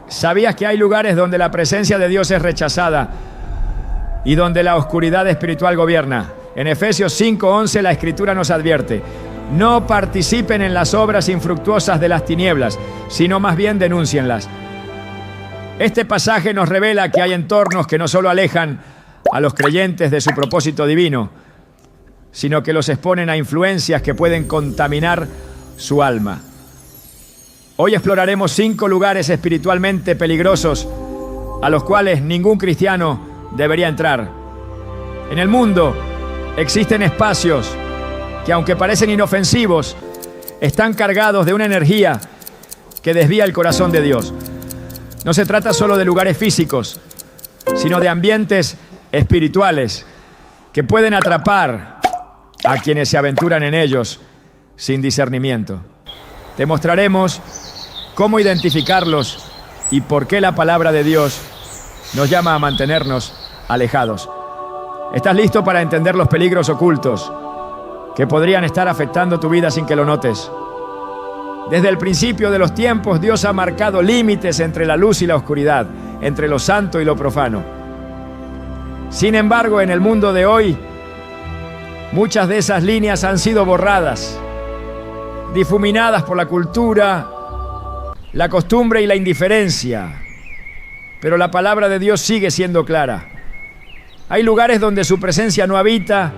¿Sabías que hay lugares donde la presencia de Dios es rechazada y donde la oscuridad espiritual gobierna? En Efesios 5:11 la Escritura nos advierte: no participen en las obras infructuosas de las tinieblas, sino más bien denúncienlas. Este pasaje nos revela que hay entornos que no solo alejan a los creyentes de su propósito divino, sino que los exponen a influencias que pueden contaminar su alma. Hoy exploraremos 5 lugares espiritualmente peligrosos a los cuales ningún cristiano debería entrar. En el mundo existen espacios que, aunque parecen inofensivos, están cargados de una energía que desvía el corazón de Dios. No se trata solo de lugares físicos, sino de ambientes espirituales que pueden atrapar a quienes se aventuran en ellos sin discernimiento. Te mostraremos cómo identificarlos y por qué la palabra de Dios nos llama a mantenernos alejados. ¿Estás listo para entender los peligros ocultos que podrían estar afectando tu vida sin que lo notes? Desde el principio de los tiempos, Dios ha marcado límites entre la luz y la oscuridad, entre lo santo y lo profano. Sin embargo, en el mundo de hoy, muchas de esas líneas han sido borradas, difuminadas por la cultura, la costumbre y la indiferencia. Pero la palabra de Dios sigue siendo clara. Hay lugares donde su presencia no habita,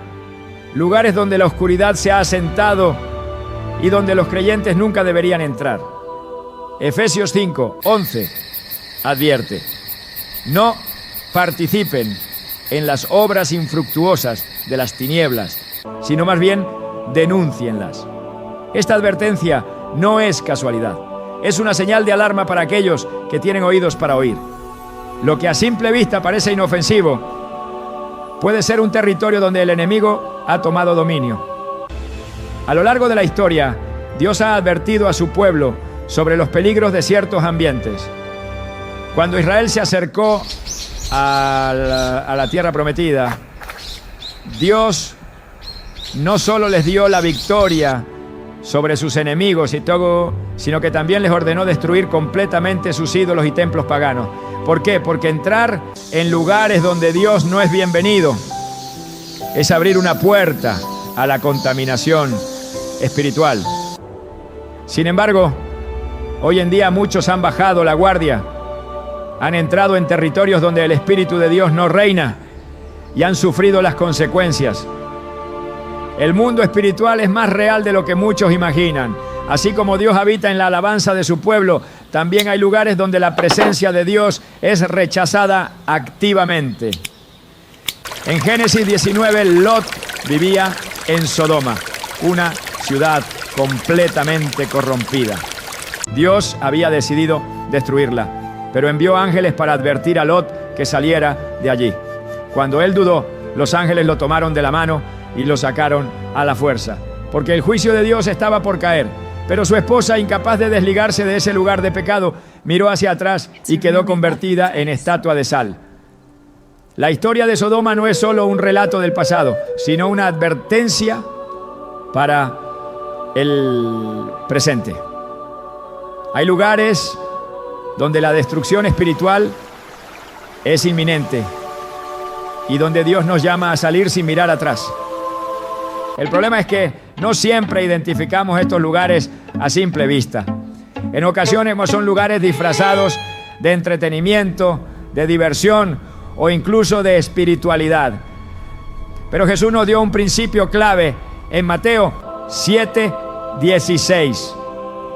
lugares donde la oscuridad se ha asentado y donde los creyentes nunca deberían entrar. Efesios 5:11 advierte: no participen en las obras infructuosas de las tinieblas, sino más bien denúncienlas. Esta advertencia no es casualidad, es una señal de alarma para aquellos que tienen oídos para oír. Lo que a simple vista parece inofensivo puede ser un territorio donde el enemigo ha tomado dominio. A lo largo de la historia, Dios ha advertido a su pueblo sobre los peligros de ciertos ambientes. Cuando Israel se acercó a la tierra prometida, Dios no solo les dio la victoria sobre sus enemigos y todo, sino que también les ordenó destruir completamente sus ídolos y templos paganos. ¿Por qué? Porque entrar en lugares donde Dios no es bienvenido es abrir una puerta a la contaminación espiritual. Sin embargo, hoy en día muchos han bajado la guardia, han entrado en territorios donde el Espíritu de Dios no reina y han sufrido las consecuencias. El mundo espiritual es más real de lo que muchos imaginan. Así como Dios habita en la alabanza de su pueblo, también hay lugares donde la presencia de Dios es rechazada activamente. En Génesis 19, Lot vivía en Sodoma, una ciudad completamente corrompida. Dios había decidido destruirla, pero envió ángeles para advertir a Lot que saliera de allí. Cuando él dudó, los ángeles lo tomaron de la mano y lo sacaron a la fuerza, porque el juicio de Dios estaba por caer. Pero su esposa, incapaz de desligarse de ese lugar de pecado, miró hacia atrás y quedó convertida en estatua de sal. La historia de Sodoma no es solo un relato del pasado, sino una advertencia para el presente. Hay lugares donde la destrucción espiritual es inminente y donde Dios nos llama a salir sin mirar atrás. El problema es que no siempre identificamos estos lugares a simple vista. En ocasiones son lugares disfrazados de entretenimiento, de diversión o incluso de espiritualidad. Pero Jesús nos dio un principio clave en Mateo 7:16.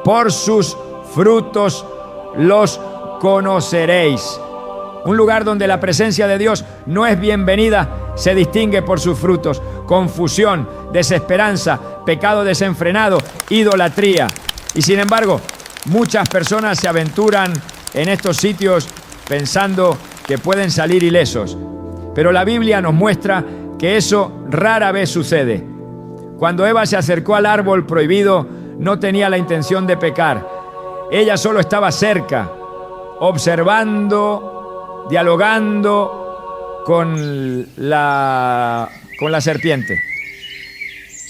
Por sus frutos los conoceréis. Un lugar donde la presencia de Dios no es bienvenida se distingue por sus frutos: confusión, desesperanza, pecado desenfrenado, idolatría. Y sin embargo, muchas personas se aventuran en estos sitios pensando que pueden salir ilesos. Pero la Biblia nos muestra que eso rara vez sucede. Cuando Eva se acercó al árbol prohibido, no tenía la intención de pecar. Ella solo estaba cerca, observando, dialogando con la serpiente.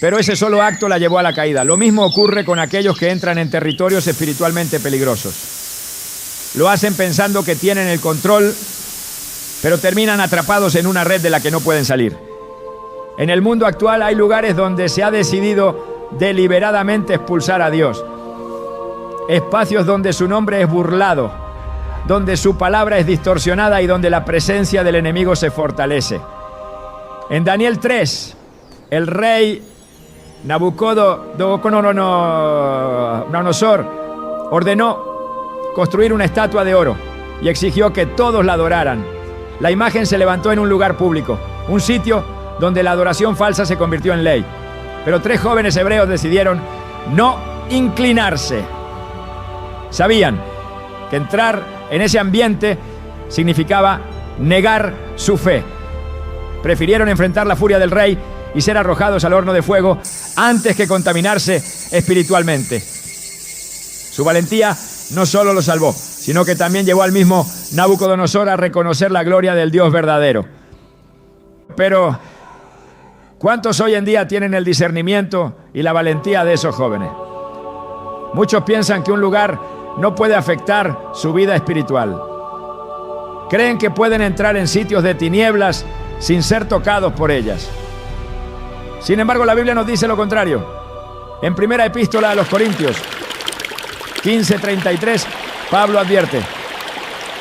Pero ese solo acto la llevó a la caída. Lo mismo ocurre con aquellos que entran en territorios espiritualmente peligrosos. Lo hacen pensando que tienen el control, pero terminan atrapados en una red de la que no pueden salir. En el mundo actual hay lugares donde se ha decidido deliberadamente expulsar a Dios. Espacios donde su nombre es burlado, donde su palabra es distorsionada y donde la presencia del enemigo se fortalece. En Daniel 3, el rey Nabucodonosor ordenó construir una estatua de oro y exigió que todos la adoraran. La imagen se levantó en un lugar público, un sitio donde la adoración falsa se convirtió en ley. Pero 3 jóvenes hebreos decidieron no inclinarse. Sabían que entrar en ese ambiente significaba negar su fe. Prefirieron enfrentar la furia del rey y ser arrojados al horno de fuego antes que contaminarse espiritualmente. Su valentía no solo lo salvó, sino que también llevó al mismo Nabucodonosor a reconocer la gloria del Dios verdadero. Pero, ¿cuántos hoy en día tienen el discernimiento y la valentía de esos jóvenes? Muchos piensan que un lugar no puede afectar su vida espiritual. Creen que pueden entrar en sitios de tinieblas sin ser tocados por ellas. Sin embargo, la Biblia nos dice lo contrario. En primera epístola a los Corintios 15:33, Pablo advierte: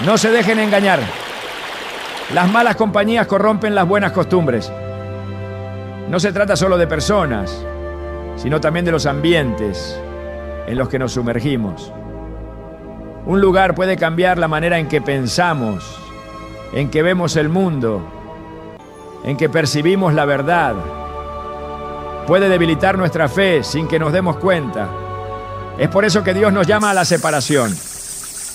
no se dejen engañar. Las malas compañías corrompen las buenas costumbres. No se trata solo de personas, sino también de los ambientes en los que nos sumergimos. Un lugar puede cambiar la manera en que pensamos, en que vemos el mundo, en que percibimos la verdad. Puede debilitar nuestra fe sin que nos demos cuenta. Es por eso que Dios nos llama a la separación.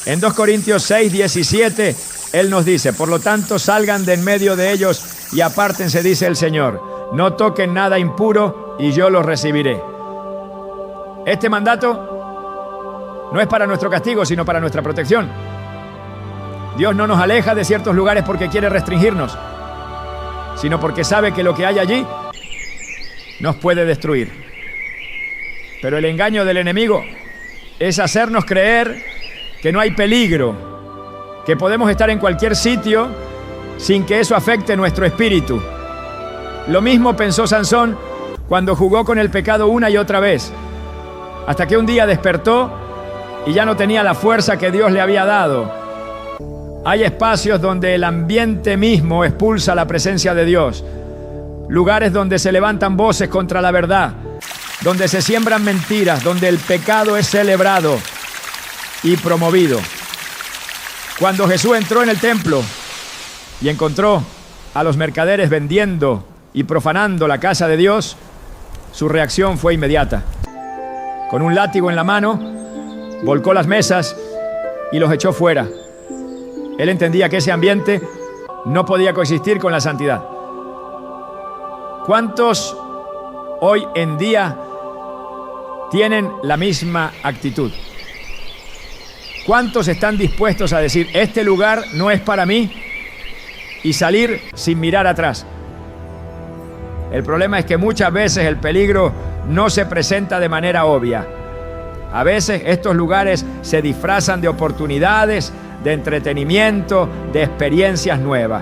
En 2 Corintios 6:17, Él nos dice: por lo tanto, salgan de en medio de ellos y apártense, dice el Señor. No toquen nada impuro y yo los recibiré. Este mandato no es para nuestro castigo, sino para nuestra protección. Dios no nos aleja de ciertos lugares porque quiere restringirnos, sino porque sabe que lo que hay allí nos puede destruir. Pero el engaño del enemigo es hacernos creer que no hay peligro, que podemos estar en cualquier sitio sin que eso afecte nuestro espíritu. Lo mismo pensó Sansón cuando jugó con el pecado una y otra vez, hasta que un día despertó y ya no tenía la fuerza que Dios le había dado. Hay espacios donde el ambiente mismo expulsa la presencia de Dios, lugares donde se levantan voces contra la verdad, donde se siembran mentiras, donde el pecado es celebrado y promovido. Cuando Jesús entró en el templo y encontró a los mercaderes vendiendo y profanando la casa de Dios, su reacción fue inmediata. Con un látigo en la mano, volcó las mesas y los echó fuera. Él entendía que ese ambiente no podía coexistir con la santidad. ¿Cuántos hoy en día tienen la misma actitud? ¿Cuántos están dispuestos a decir: este lugar no es para mí, y salir sin mirar atrás? El problema es que muchas veces el peligro no se presenta de manera obvia. A veces estos lugares se disfrazan de oportunidades, de entretenimiento, de experiencias nuevas.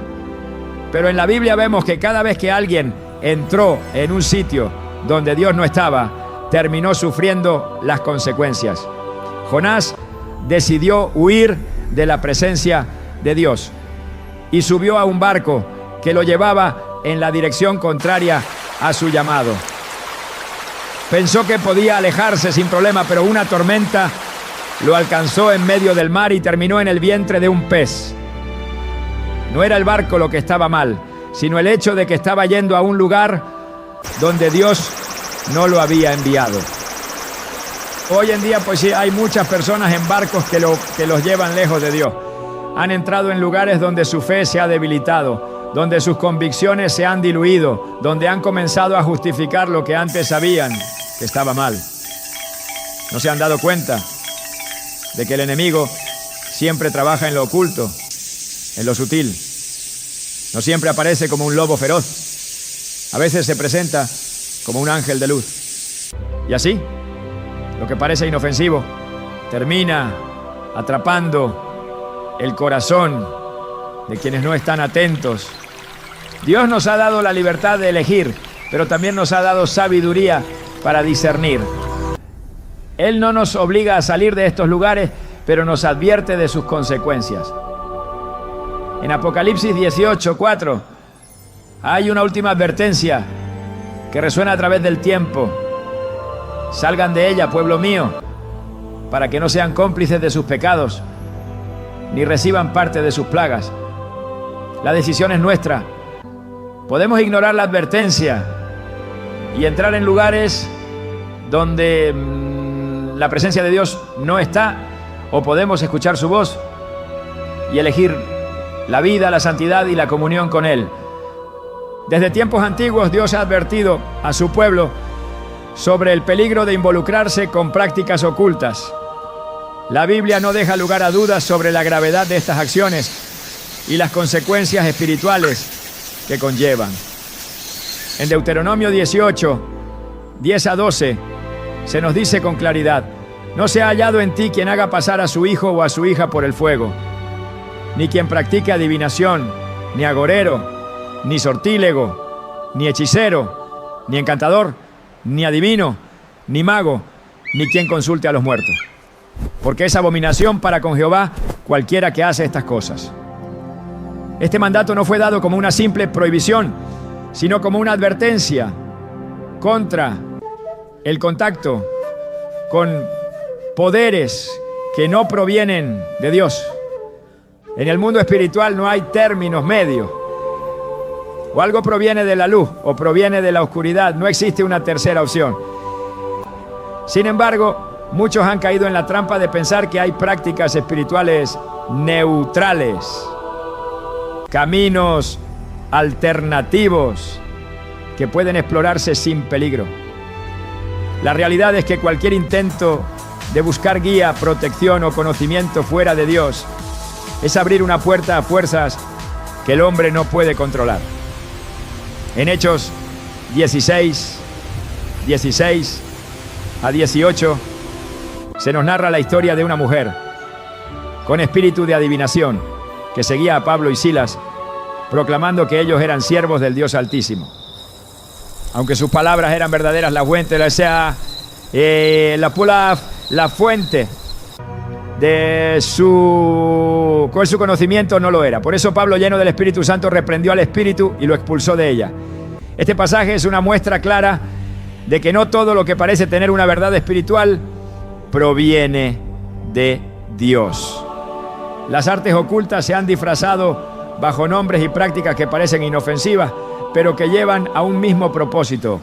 Pero en la Biblia vemos que cada vez que alguien entró en un sitio donde Dios no estaba, terminó sufriendo las consecuencias. Jonás decidió huir de la presencia de Dios y subió a un barco que lo llevaba en la dirección contraria a su llamado. Pensó que podía alejarse sin problema, pero una tormenta lo alcanzó en medio del mar y terminó en el vientre de un pez. No era el barco lo que estaba mal, sino el hecho de que estaba yendo a un lugar donde Dios no lo había enviado. Hoy en día, pues sí, hay muchas personas en barcos que los llevan lejos de Dios. Han entrado en lugares donde su fe se ha debilitado, donde sus convicciones se han diluido, donde han comenzado a justificar lo que antes sabían que estaba mal. No se han dado cuenta de que el enemigo siempre trabaja en lo oculto, en lo sutil. No siempre aparece como un lobo feroz. A veces se presenta como un ángel de luz. Y así, lo que parece inofensivo termina atrapando el corazón de quienes no están atentos. Dios nos ha dado la libertad de elegir, pero también nos ha dado sabiduría para discernir. Él no nos obliga a salir de estos lugares, pero nos advierte de sus consecuencias. En Apocalipsis 18:4 hay una última advertencia que resuena a través del tiempo. Salgan de ella, pueblo mío, para que no sean cómplices de sus pecados, ni reciban parte de sus plagas. La decisión es nuestra. Podemos ignorar la advertencia y entrar en lugares donde la presencia de Dios no está, o podemos escuchar su voz y elegir la vida, la santidad y la comunión con Él. Desde tiempos antiguos Dios ha advertido a su pueblo sobre el peligro de involucrarse con prácticas ocultas. La Biblia no deja lugar a dudas sobre la gravedad de estas acciones y las consecuencias espirituales que conllevan. En Deuteronomio 18, 10-12, se nos dice con claridad: no se ha hallado en ti quien haga pasar a su hijo o a su hija por el fuego, ni quien practique adivinación, ni agorero, ni sortílego, ni hechicero, ni encantador, ni adivino, ni mago, ni quien consulte a los muertos. Porque es abominación para con Jehová cualquiera que hace estas cosas. Este mandato no fue dado como una simple prohibición, sino como una advertencia contra el contacto con poderes que no provienen de Dios. En el mundo espiritual no hay términos medios. O algo proviene de la luz o proviene de la oscuridad. No existe una tercera opción. Sin embargo, muchos han caído en la trampa de pensar que hay prácticas espirituales neutrales, caminos alternativos que pueden explorarse sin peligro. La realidad es que cualquier intento de buscar guía, protección o conocimiento fuera de Dios es abrir una puerta a fuerzas que el hombre no puede controlar. En Hechos 16, 16-18, se nos narra la historia de una mujer con espíritu de adivinación que seguía a Pablo y Silas, proclamando que ellos eran siervos del Dios Altísimo. Aunque sus palabras eran verdaderas, la fuente, la fuente de su conocimiento no lo era. Por eso Pablo, lleno del Espíritu Santo, reprendió al espíritu y lo expulsó de ella. Este pasaje es una muestra clara de que no todo lo que parece tener una verdad espiritual proviene de Dios. Las artes ocultas se han disfrazado bajo nombres y prácticas que parecen inofensivas, pero que llevan a un mismo propósito: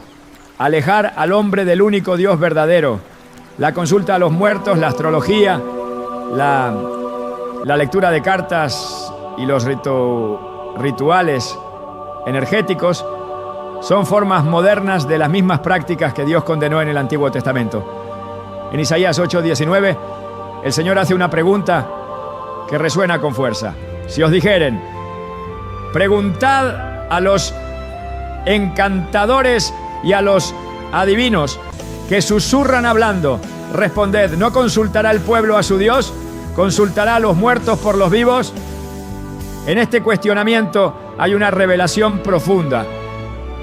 alejar al hombre del único Dios verdadero. La consulta a los muertos, la astrología, la lectura de cartas y los rituales energéticos son formas modernas de las mismas prácticas que Dios condenó en el Antiguo Testamento. En Isaías 8:19, el Señor hace una pregunta que resuena con fuerza. Si os dijeren: preguntad a los encantadores y a los adivinos que susurran hablando, responded, ¿no consultará el pueblo a su Dios? ¿Consultará a los muertos por los vivos? En este cuestionamiento hay una revelación profunda.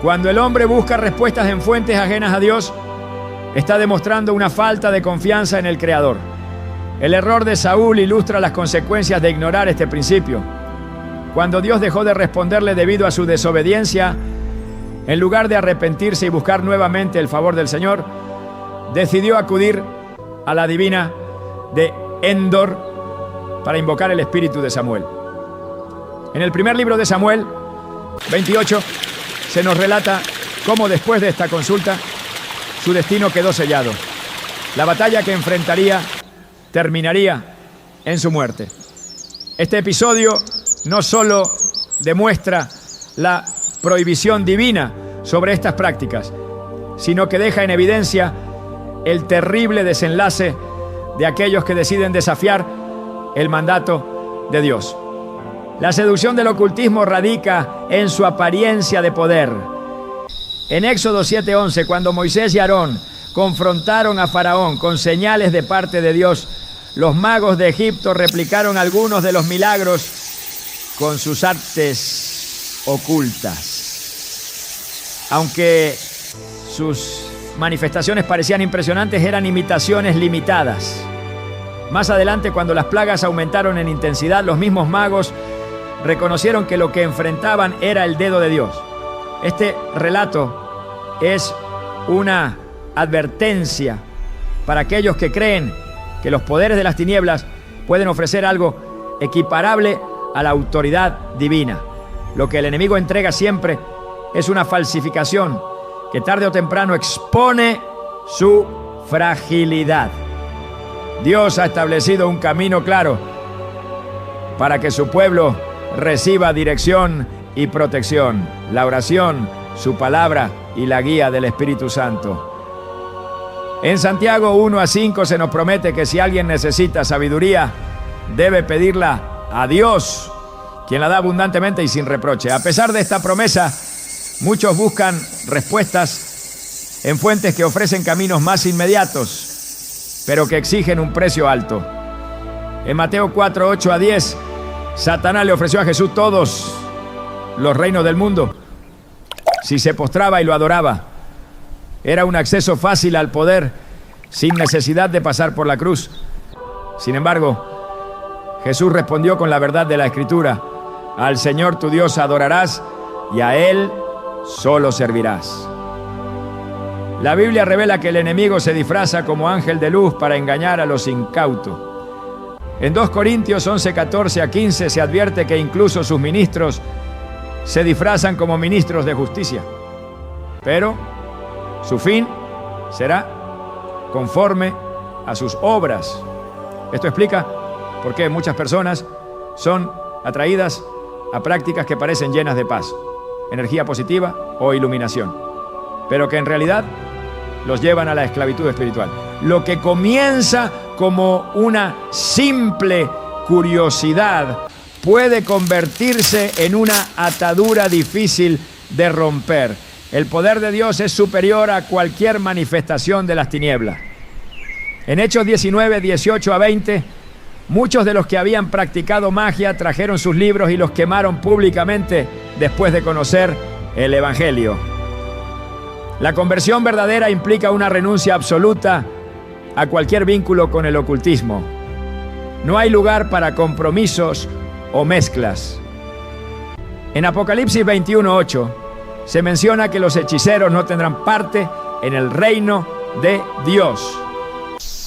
Cuando el hombre busca respuestas en fuentes ajenas a Dios, está demostrando una falta de confianza en el Creador. El error de Saúl ilustra las consecuencias de ignorar este principio. Cuando Dios dejó de responderle debido a su desobediencia, en lugar de arrepentirse y buscar nuevamente el favor del Señor, decidió acudir a la divina de Endor para invocar el espíritu de Samuel. En el primer libro de Samuel, 28, se nos relata cómo después de esta consulta su destino quedó sellado. La batalla que enfrentaría terminaría en su muerte. Este episodio no solo demuestra la prohibición divina sobre estas prácticas, sino que deja en evidencia el terrible desenlace de aquellos que deciden desafiar el mandato de Dios. La seducción del ocultismo radica en su apariencia de poder. En Éxodo 7:11, cuando Moisés y Aarón confrontaron a Faraón con señales de parte de Dios, los magos de Egipto replicaron algunos de los milagros con sus artes ocultas. Aunque sus manifestaciones parecían impresionantes, eran imitaciones limitadas. Más adelante, cuando las plagas aumentaron en intensidad, los mismos magos reconocieron que lo que enfrentaban era el dedo de Dios. Este relato es una advertencia para aquellos que creen que los poderes de las tinieblas pueden ofrecer algo equiparable a la autoridad divina. Lo que el enemigo entrega siempre es una falsificación que tarde o temprano expone su fragilidad. Dios ha establecido un camino claro para que su pueblo reciba dirección y protección, la oración, su palabra y la guía del Espíritu Santo. En Santiago 1-5 se nos promete que si alguien necesita sabiduría, debe pedirla a Dios, quien la da abundantemente y sin reproche. A pesar de esta promesa, muchos buscan respuestas en fuentes que ofrecen caminos más inmediatos, pero que exigen un precio alto. En Mateo 4:8-10, Satanás le ofreció a Jesús todos los reinos del mundo si se postraba y lo adoraba. Era un acceso fácil al poder sin necesidad de pasar por la cruz. Sin embargo, Jesús respondió con la verdad de la Escritura: al Señor tu Dios adorarás y a Él solo servirás. La Biblia revela que el enemigo se disfraza como ángel de luz para engañar a los incautos. En 2 Corintios 11:14-15 se advierte que incluso sus ministros se disfrazan como ministros de justicia. Pero su fin será conforme a sus obras. Esto explica por qué muchas personas son atraídas a prácticas que parecen llenas de paz, energía positiva o iluminación, pero que en realidad los llevan a la esclavitud espiritual. Lo que comienza como una simple curiosidad puede convertirse en una atadura difícil de romper. El poder de Dios es superior a cualquier manifestación de las tinieblas. En Hechos 19:18-20, muchos de los que habían practicado magia trajeron sus libros y los quemaron públicamente después de conocer el Evangelio. La conversión verdadera implica una renuncia absoluta a cualquier vínculo con el ocultismo. No hay lugar para compromisos o mezclas. En Apocalipsis 21:8 se menciona que los hechiceros no tendrán parte en el reino de Dios,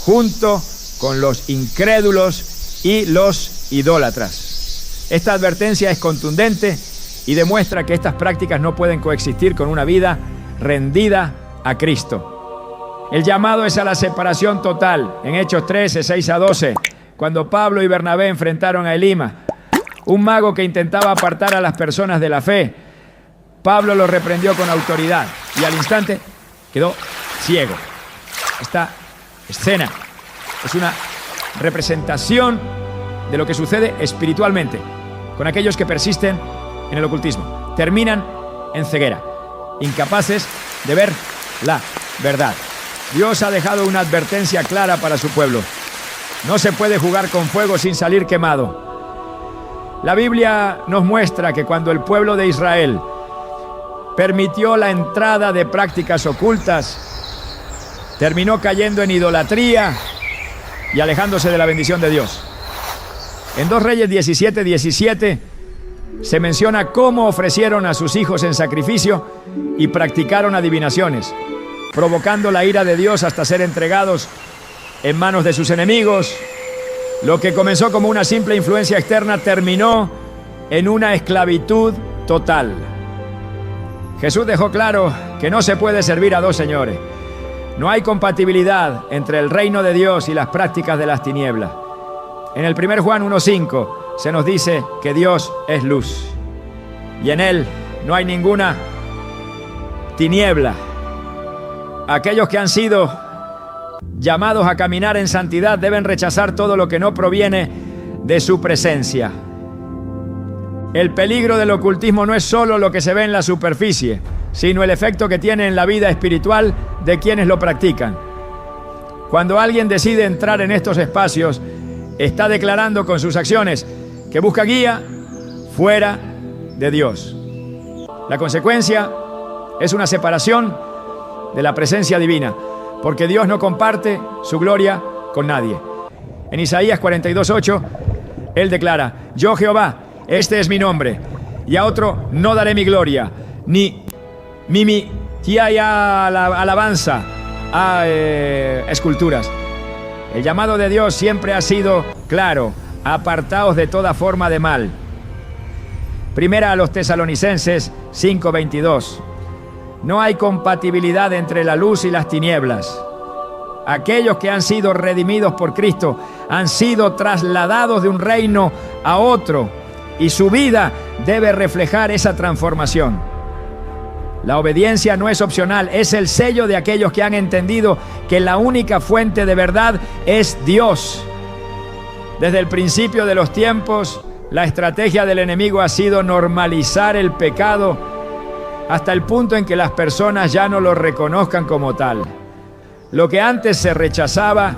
junto con los incrédulos y los idólatras. Esta advertencia es contundente y demuestra que estas prácticas no pueden coexistir con una vida rendida a Cristo. El llamado es a la separación total. En Hechos 13:6-12, cuando Pablo y Bernabé enfrentaron a Elima, un mago que intentaba apartar a las personas de la fe, Pablo lo reprendió con autoridad y al instante quedó ciego. Esta escena es una representación de lo que sucede espiritualmente con aquellos que persisten en el ocultismo. Terminan en ceguera, incapaces de ver la verdad. Dios ha dejado una advertencia clara para su pueblo. No se puede jugar con fuego sin salir quemado. La Biblia nos muestra que cuando el pueblo de Israel permitió la entrada de prácticas ocultas, terminó cayendo en idolatría y alejándose de la bendición de Dios. En 2 Reyes 17:17 se menciona cómo ofrecieron a sus hijos en sacrificio y practicaron adivinaciones, provocando la ira de Dios hasta ser entregados en manos de sus enemigos. Lo que comenzó como una simple influencia externa terminó en una esclavitud total. Jesús dejó claro que no se puede servir a dos señores. No hay compatibilidad entre el reino de Dios y las prácticas de las tinieblas. En el 1 Juan 1:5 se nos dice que Dios es luz y en Él no hay ninguna tiniebla. Aquellos que han sido llamados a caminar en santidad deben rechazar todo lo que no proviene de su presencia. El peligro del ocultismo no es solo lo que se ve en la superficie, sino el efecto que tiene en la vida espiritual de quienes lo practican. Cuando alguien decide entrar en estos espacios, está declarando con sus acciones que busca guía fuera de Dios. La consecuencia es una separación de la presencia divina, porque Dios no comparte su gloria con nadie. En Isaías 42:8, Él declara: yo Jehová, este es mi nombre, y a otro no daré mi gloria, ni alabanza a esculturas. El llamado de Dios siempre ha sido claro: apartaos de toda forma de mal. Primera a los Tesalonicenses 5:22. No hay compatibilidad entre la luz y las tinieblas. Aquellos que han sido redimidos por Cristo han sido trasladados de un reino a otro, y su vida debe reflejar esa transformación. La obediencia no es opcional, es el sello de aquellos que han entendido que la única fuente de verdad es Dios. Desde el principio de los tiempos, la estrategia del enemigo ha sido normalizar el pecado hasta el punto en que las personas ya no lo reconozcan como tal. Lo que antes se rechazaba,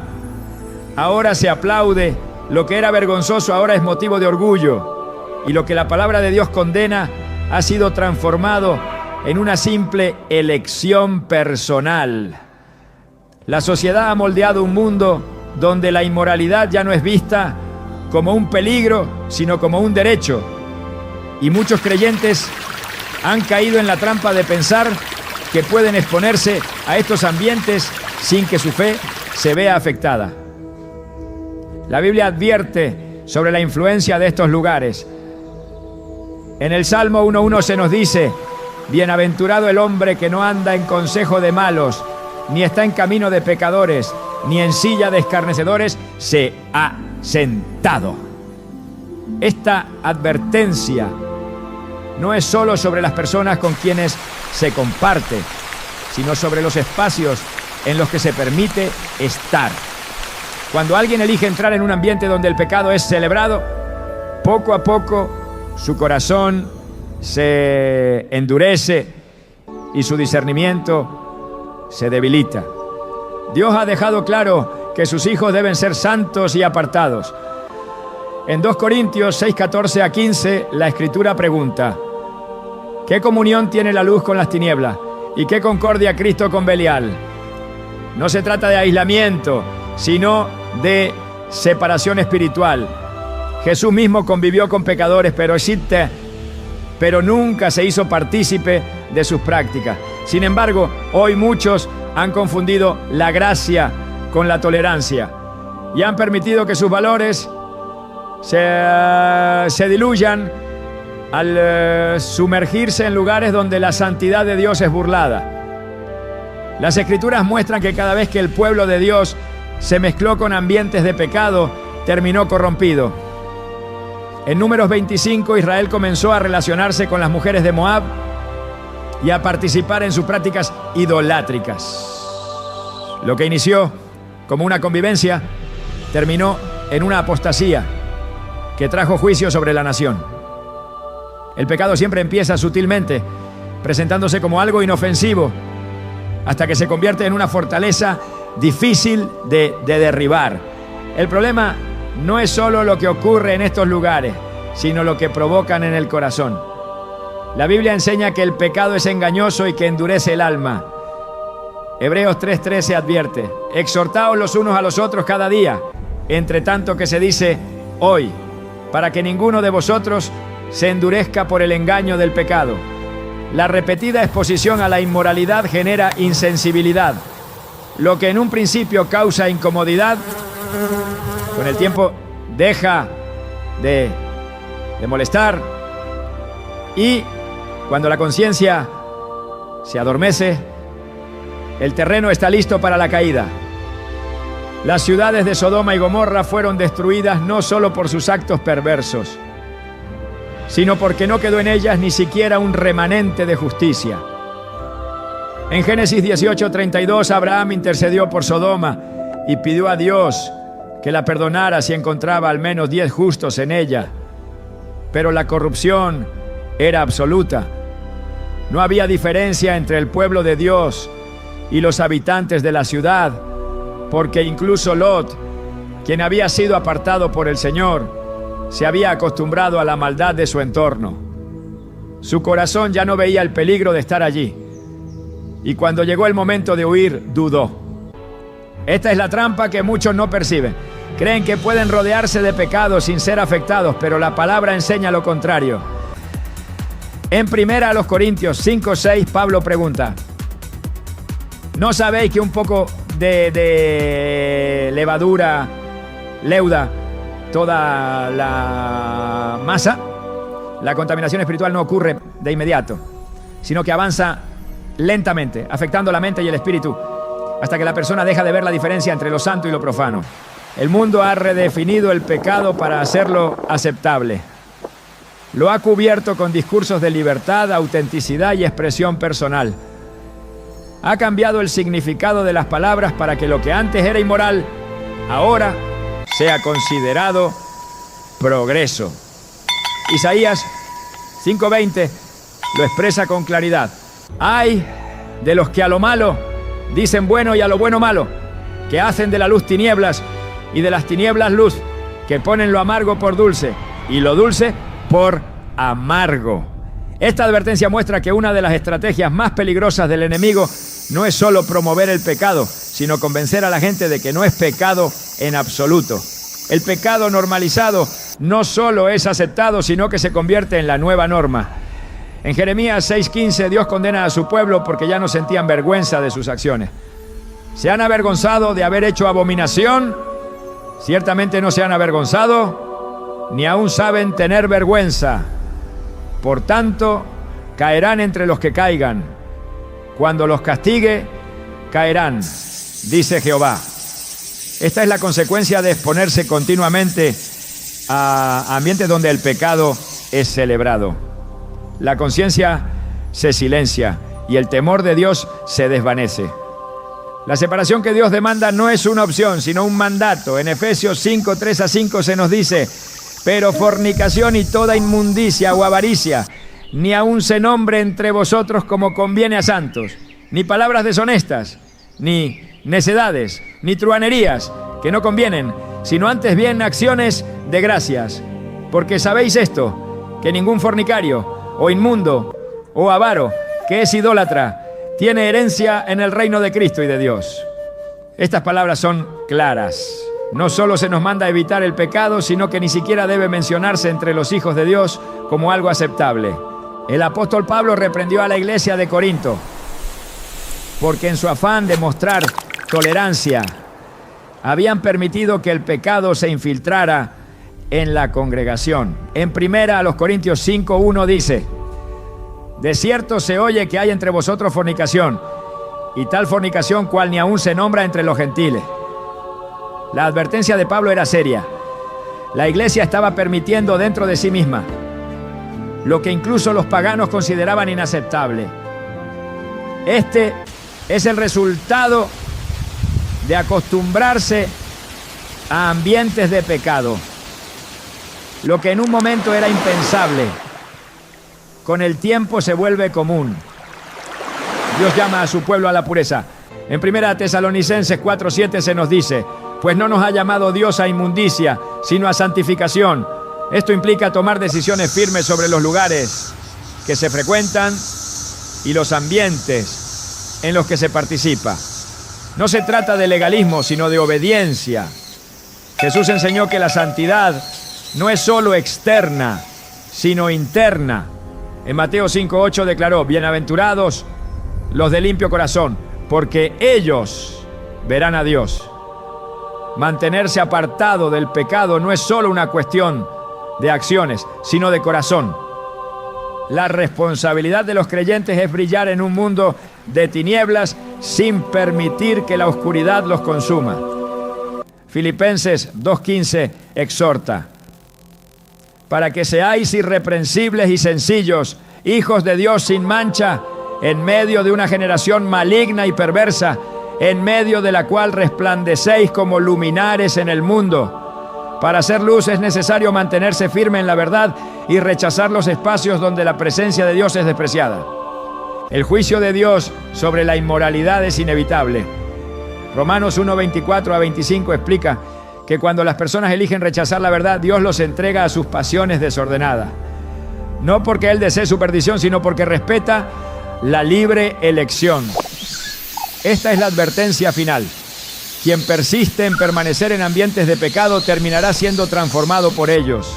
ahora se aplaude. Lo que era vergonzoso ahora es motivo de orgullo. Y lo que la palabra de Dios condena ha sido transformado en una simple elección personal. La sociedad ha moldeado un mundo donde la inmoralidad ya no es vista como un peligro, sino como un derecho. Y muchos creyentes han caído en la trampa de pensar que pueden exponerse a estos ambientes sin que su fe se vea afectada. La Biblia advierte sobre la influencia de estos lugares. En el Salmo 1:1 se nos dice: bienaventurado el hombre que no anda en consejo de malos, ni está en camino de pecadores, ni en silla de escarnecedores se ha sentado. Esta advertencia no es solo sobre las personas con quienes se comparte, sino sobre los espacios en los que se permite estar. Cuando alguien elige entrar en un ambiente donde el pecado es celebrado, poco a poco su corazón se endurece y su discernimiento se debilita. Dios ha dejado claro que sus hijos deben ser santos y apartados. En 2 Corintios 6:14-15, la Escritura pregunta: ¿qué comunión tiene la luz con las tinieblas? ¿Y qué concordia Cristo con Belial? No se trata de aislamiento, sino de separación espiritual. Jesús mismo convivió con pecadores, pero nunca se hizo partícipe de sus prácticas. Sin embargo, hoy muchos han confundido la gracia con la tolerancia y han permitido que sus valores se diluyan al sumergirse en lugares donde la santidad de Dios es burlada. Las Escrituras muestran que cada vez que el pueblo de Dios se mezcló con ambientes de pecado, terminó corrompido. En Números 25, Israel comenzó a relacionarse con las mujeres de Moab y a participar en sus prácticas idolátricas. Lo que inició como una convivencia terminó en una apostasía que trajo juicio sobre la nación. El pecado siempre empieza sutilmente, presentándose como algo inofensivo, hasta que se convierte en una fortaleza difícil de derribar. El problema no es solo lo que ocurre en estos lugares, sino lo que provocan en el corazón. La Biblia enseña que el pecado es engañoso y que endurece el alma. Hebreos 3:13 advierte: exhortaos los unos a los otros cada día, entre tanto que se dice hoy, para que ninguno de vosotros se endurezca por el engaño del pecado. La repetida exposición a la inmoralidad genera insensibilidad. Lo que en un principio causa incomodidad, con el tiempo deja de molestar, y cuando la conciencia se adormece, el terreno está listo para la caída. Las ciudades de Sodoma y Gomorra fueron destruidas no solo por sus actos perversos, sino porque no quedó en ellas ni siquiera un remanente de justicia. En Génesis 18:32, Abraham intercedió por Sodoma y pidió a Dios que la perdonara si encontraba al menos 10 justos en ella. Pero la corrupción era absoluta. No había diferencia entre el pueblo de Dios y los habitantes de la ciudad, porque incluso Lot, quien había sido apartado por el Señor, se había acostumbrado a la maldad de su entorno. Su corazón ya no veía el peligro de estar allí. Y cuando llegó el momento de huir, dudó. Esta es la trampa que muchos no perciben. Creen que pueden rodearse de pecados sin ser afectados, pero la palabra enseña lo contrario. En 1 Corintios 5:6, Pablo pregunta: ¿no sabéis que un poco de levadura leuda toda la masa? La contaminación espiritual no ocurre de inmediato, sino que avanza lentamente, afectando la mente y el espíritu, hasta que la persona deja de ver la diferencia entre lo santo y lo profano. El mundo ha redefinido el pecado para hacerlo aceptable. Lo ha cubierto con discursos de libertad, autenticidad y expresión personal. Ha cambiado el significado de las palabras para que lo que antes era inmoral, ahora sea considerado progreso. Isaías 5:20 lo expresa con claridad. Ay de los que a lo malo dicen bueno y a lo bueno malo, que hacen de la luz tinieblas y de las tinieblas luz, que ponen lo amargo por dulce y lo dulce por amargo. Esta advertencia muestra que una de las estrategias más peligrosas del enemigo no es solo promover el pecado, sino convencer a la gente de que no es pecado en absoluto. El pecado normalizado no solo es aceptado, sino que se convierte en la nueva norma. En Jeremías 6:15, Dios condena a su pueblo porque ya no sentían vergüenza de sus acciones. ¿Se han avergonzado de haber hecho abominación? Ciertamente no se han avergonzado, ni aún saben tener vergüenza. Por tanto, caerán entre los que caigan. Cuando los castigue, caerán, dice Jehová. Esta es la consecuencia de exponerse continuamente a ambientes donde el pecado es celebrado. La conciencia se silencia y el temor de Dios se desvanece. La separación que Dios demanda no es una opción, sino un mandato. En Efesios 5:3-5 se nos dice: pero fornicación y toda inmundicia o avaricia, ni aun se nombre entre vosotros como conviene a santos, ni palabras deshonestas, ni necedades, ni truhanerías, que no convienen, sino antes bien acciones de gracias. Porque sabéis esto, que ningún fornicario, o inmundo, o avaro, que es idólatra, tiene herencia en el reino de Cristo y de Dios. Estas palabras son claras. No solo se nos manda a evitar el pecado, sino que ni siquiera debe mencionarse entre los hijos de Dios como algo aceptable. El apóstol Pablo reprendió a la iglesia de Corinto, porque en su afán de mostrar tolerancia, habían permitido que el pecado se infiltrara en la congregación. En 1 Corintios 5:1 dice: de cierto se oye que hay entre vosotros fornicación, y tal fornicación cual ni aún se nombra entre los gentiles. La advertencia de Pablo era seria. La iglesia estaba permitiendo dentro de sí misma lo que incluso los paganos consideraban inaceptable. Este es el resultado de acostumbrarse a ambientes de pecado. Lo que en un momento era impensable, con el tiempo se vuelve común. Dios llama a su pueblo a la pureza. En 1 Tesalonicenses 4:7 se nos dice: pues no nos ha llamado Dios a inmundicia, sino a santificación. Esto implica tomar decisiones firmes sobre los lugares que se frecuentan y los ambientes en los que se participa. No se trata de legalismo, sino de obediencia. Jesús enseñó que la santidad no es solo externa, sino interna. En Mateo 5:8 declaró: bienaventurados los de limpio corazón, porque ellos verán a Dios. Mantenerse apartado del pecado no es solo una cuestión de acciones, sino de corazón. La responsabilidad de los creyentes es brillar en un mundo de tinieblas sin permitir que la oscuridad los consuma. Filipenses 2:15 exhorta: para que seáis irreprensibles y sencillos, hijos de Dios sin mancha, en medio de una generación maligna y perversa, en medio de la cual resplandecéis como luminares en el mundo. Para hacer luz es necesario mantenerse firme en la verdad y rechazar los espacios donde la presencia de Dios es despreciada. El juicio de Dios sobre la inmoralidad es inevitable. Romanos 1:24-25 explica que cuando las personas eligen rechazar la verdad, Dios los entrega a sus pasiones desordenadas. No porque Él desee su perdición, sino porque respeta la libre elección. Esta es la advertencia final. Quien persiste en permanecer en ambientes de pecado terminará siendo transformado por ellos.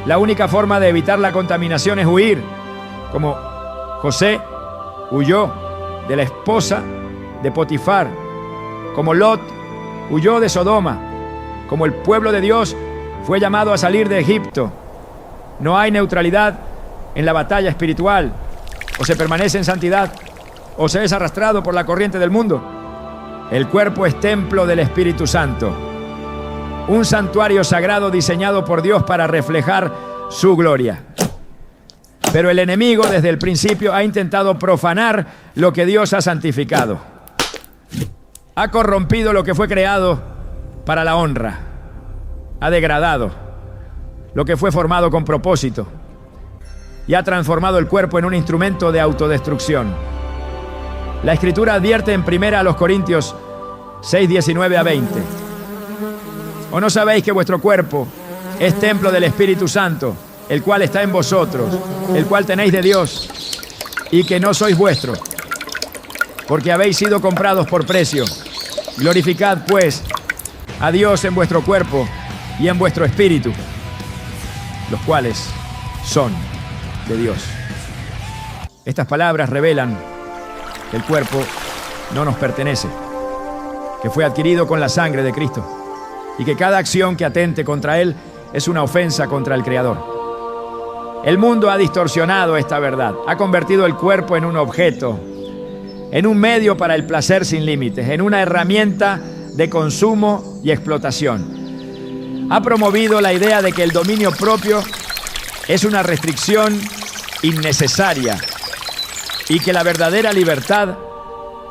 La única forma de evitar la contaminación es huir, como José huyó de la esposa de Potifar, como Lot huyó de Sodoma, como el pueblo de Dios fue llamado a salir de Egipto. No hay neutralidad en la batalla espiritual. O se permanece en santidad o se es arrastrado por la corriente del mundo. El cuerpo es templo del Espíritu Santo, un santuario sagrado diseñado por Dios para reflejar su gloria. Pero el enemigo desde el principio ha intentado profanar lo que Dios ha santificado. Ha corrompido lo que fue creado para la honra. Ha degradado lo que fue formado con propósito y ha transformado el cuerpo en un instrumento de autodestrucción. La Escritura advierte en 1 Corintios 6, 19 a 20. ¿O no sabéis que vuestro cuerpo es templo del Espíritu Santo, el cual está en vosotros, el cual tenéis de Dios, y que no sois vuestros, porque habéis sido comprados por precio? Glorificad, pues, a Dios en vuestro cuerpo y en vuestro espíritu, los cuales son de Dios. Estas palabras revelan que el cuerpo no nos pertenece, que fue adquirido con la sangre de Cristo y que cada acción que atente contra Él es una ofensa contra el Creador. El mundo ha distorsionado esta verdad, ha convertido el cuerpo en un objeto, en un medio para el placer sin límites, en una herramienta de consumo y explotación. Ha promovido la idea de que el dominio propio es una restricción innecesaria y que la verdadera libertad